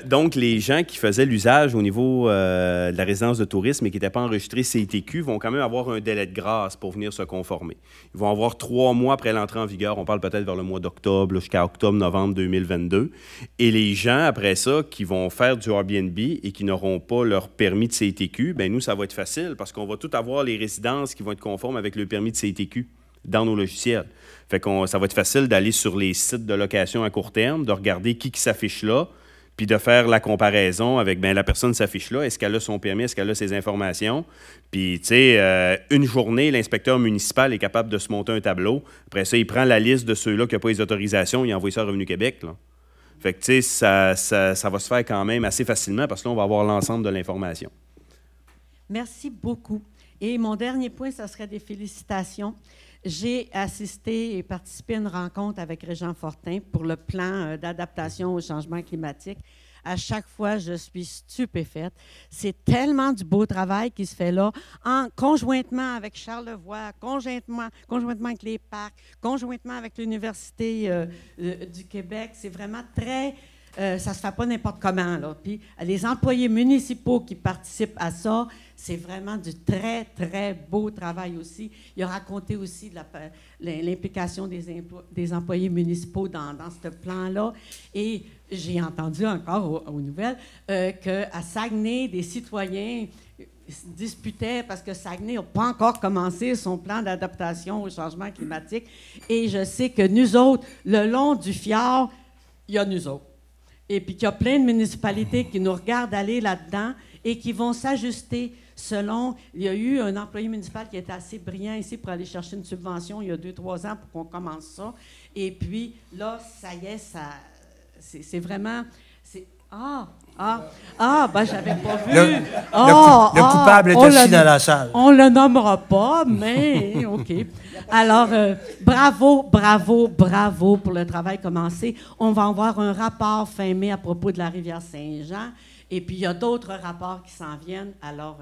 [SPEAKER 2] Donc, les gens qui faisaient l'usage au niveau de la résidence de tourisme et qui n'étaient pas enregistrés CITQ vont quand même avoir un délai de grâce pour venir se conformer. Ils vont avoir 3 mois après l'entrée en vigueur. On parle peut-être vers le mois d'octobre, jusqu'à octobre-novembre 2022. Et les gens, après ça, qui vont faire du Airbnb et qui n'auront pas leur permis de CITQ, bien, nous, ça va être facile parce qu'on va tout avoir les résidences qui vont être conformes avec le permis de CITQ dans nos logiciels. Fait que ça va être facile d'aller sur les sites de location à court terme, de regarder qui s'affiche là, puis de faire la comparaison avec, bien, la personne s'affiche là, est-ce qu'elle a son permis, est-ce qu'elle a ses informations. Puis, tu sais, une journée, l'inspecteur municipal est capable de se monter un tableau. Après ça, il prend la liste de ceux-là qui n'ont pas les autorisations, il envoie ça à Revenu Québec, là. Fait que, tu sais, ça va se faire quand même assez facilement parce que là, on va avoir l'ensemble de l'information.
[SPEAKER 6] Merci beaucoup. Et mon dernier point, ça serait des félicitations. J'ai assisté et participé à une rencontre avec Régent Fortin pour le plan d'adaptation au changement climatique À chaque fois, je suis stupéfaite. C'est tellement du beau travail qui se fait là, conjointement avec Charlevoix, conjointement avec les parcs, conjointement avec l'Université du Québec. C'est vraiment très... ça ne se fait pas n'importe comment, là. Puis les employés municipaux qui participent à ça, c'est vraiment du très, très beau travail aussi. Il a raconté aussi l'implication des employés municipaux dans ce plan-là. Et j'ai entendu encore aux nouvelles qu'à Saguenay, des citoyens se disputaient parce que Saguenay n'a pas encore commencé son plan d'adaptation au changement climatique. Et je sais que nous autres, le long du fjord, il y a nous autres. Et puis qu'il y a plein de municipalités qui nous regardent aller là-dedans et qui vont s'ajuster selon... Il y a eu un employé municipal qui était assez brillant ici pour aller chercher une subvention il y a 2-3 ans pour qu'on commence ça. Et puis là, ça y est, c'est vraiment... Ben j'avais pas vu.
[SPEAKER 1] Le coupable est assis dans la salle.
[SPEAKER 6] On le nommera pas, mais OK. Alors, bravo pour le travail commencé. On va avoir un rapport fin mai à propos de la rivière Saint-Jean. Et puis, il y a d'autres rapports qui s'en viennent. Alors,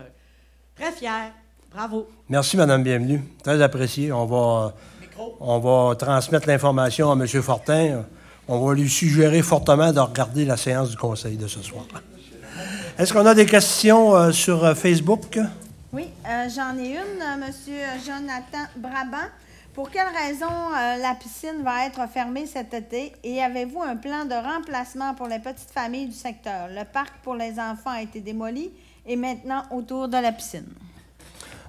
[SPEAKER 6] très fier. Bravo.
[SPEAKER 1] Merci, Madame Bienvenue. Très apprécié. On va transmettre l'information à M. Fortin. On va lui suggérer fortement de regarder la séance du Conseil de ce soir. Est-ce qu'on a des questions sur Facebook?
[SPEAKER 3] Oui, j'en ai une, M. Jonathan Brabant. Pour quelle raison la piscine va être fermée cet été et avez-vous un plan de remplacement pour les petites familles du secteur? Le parc pour les enfants a été démoli et maintenant autour de la piscine.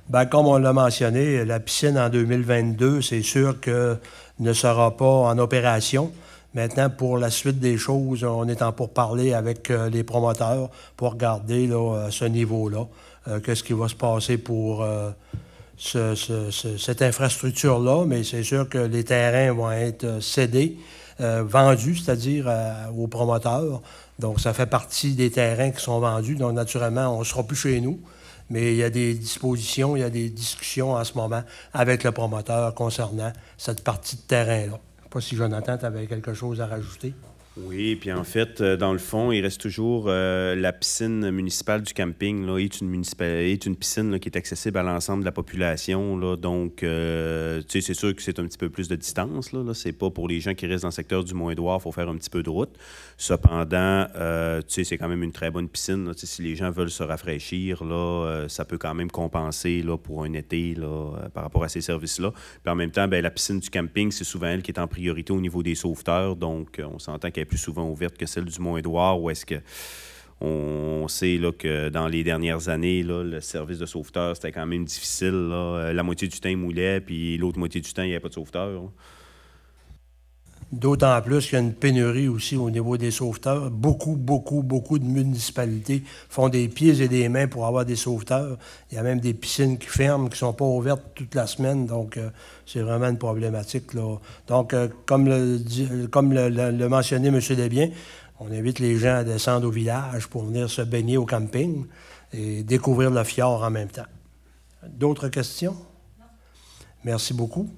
[SPEAKER 1] Bien, comme on l'a mentionné, la piscine en 2022, c'est sûr que ne sera pas en opération. Maintenant, pour la suite des choses, on est en pourparlers avec les promoteurs pour regarder là, à ce niveau-là, qu'est-ce qui va se passer pour cette infrastructure-là. Mais c'est sûr que les terrains vont être cédés, vendus, c'est-à-dire aux promoteurs. Donc, ça fait partie des terrains qui sont vendus. Donc, naturellement, on ne sera plus chez nous. Mais il y a des dispositions, il y a des discussions en ce moment avec le promoteur concernant cette partie de terrain-là. Je ne sais pas si, Jonathan, tu avais quelque chose à rajouter.
[SPEAKER 2] Oui, puis en fait, dans le fond, il reste toujours la piscine municipale du camping, là, est une piscine là, qui est accessible à l'ensemble de la population. Là, donc, tu sais, c'est sûr que c'est un petit peu plus de distance. Là, c'est pas pour les gens qui restent dans le secteur du Mont-Édouard, il faut faire un petit peu de route. Cependant, tu sais, c'est quand même une très bonne piscine. Là, si les gens veulent se rafraîchir, là, ça peut quand même compenser là, pour un été là, par rapport à ces services-là. Puis en même temps, bien, la piscine du camping, c'est souvent elle qui est en priorité au niveau des sauveteurs. Donc, on s'entend qu'elle est plus souvent ouverte que celle du Mont-Édouard, où est-ce que on sait là, que dans les dernières années, là, le service de sauveteur, c'était quand même difficile. Là. La moitié du temps, il moulait, puis l'autre moitié du temps, il n'y avait pas de sauveteur. Là.
[SPEAKER 1] D'autant plus qu'il y a une pénurie aussi au niveau des sauveteurs. Beaucoup de municipalités font des pieds et des mains pour avoir des sauveteurs. Il y a même des piscines qui ferment, qui ne sont pas ouvertes toute la semaine. Donc, c'est vraiment une problématique. Là. Donc, comme le mentionnait M. Desbiens, on invite les gens à descendre au village pour venir se baigner au camping et découvrir le fjord en même temps. D'autres questions? Non. Merci beaucoup.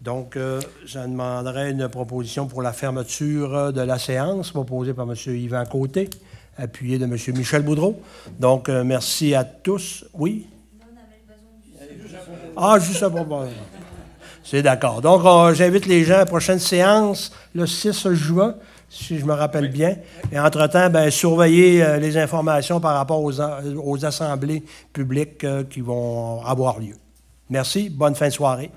[SPEAKER 1] Donc, je demanderai une proposition pour la fermeture de la séance, proposée par M. Yvan Côté, appuyé de M. Michel Boudreau. Donc, merci à tous. Oui? Juste un propos. C'est d'accord. Donc, j'invite les gens à la prochaine séance, le 6 juin, si je me rappelle bien. Et entre-temps, bien, surveillez les informations par rapport aux assemblées publiques qui vont avoir lieu. Merci. Bonne fin de soirée.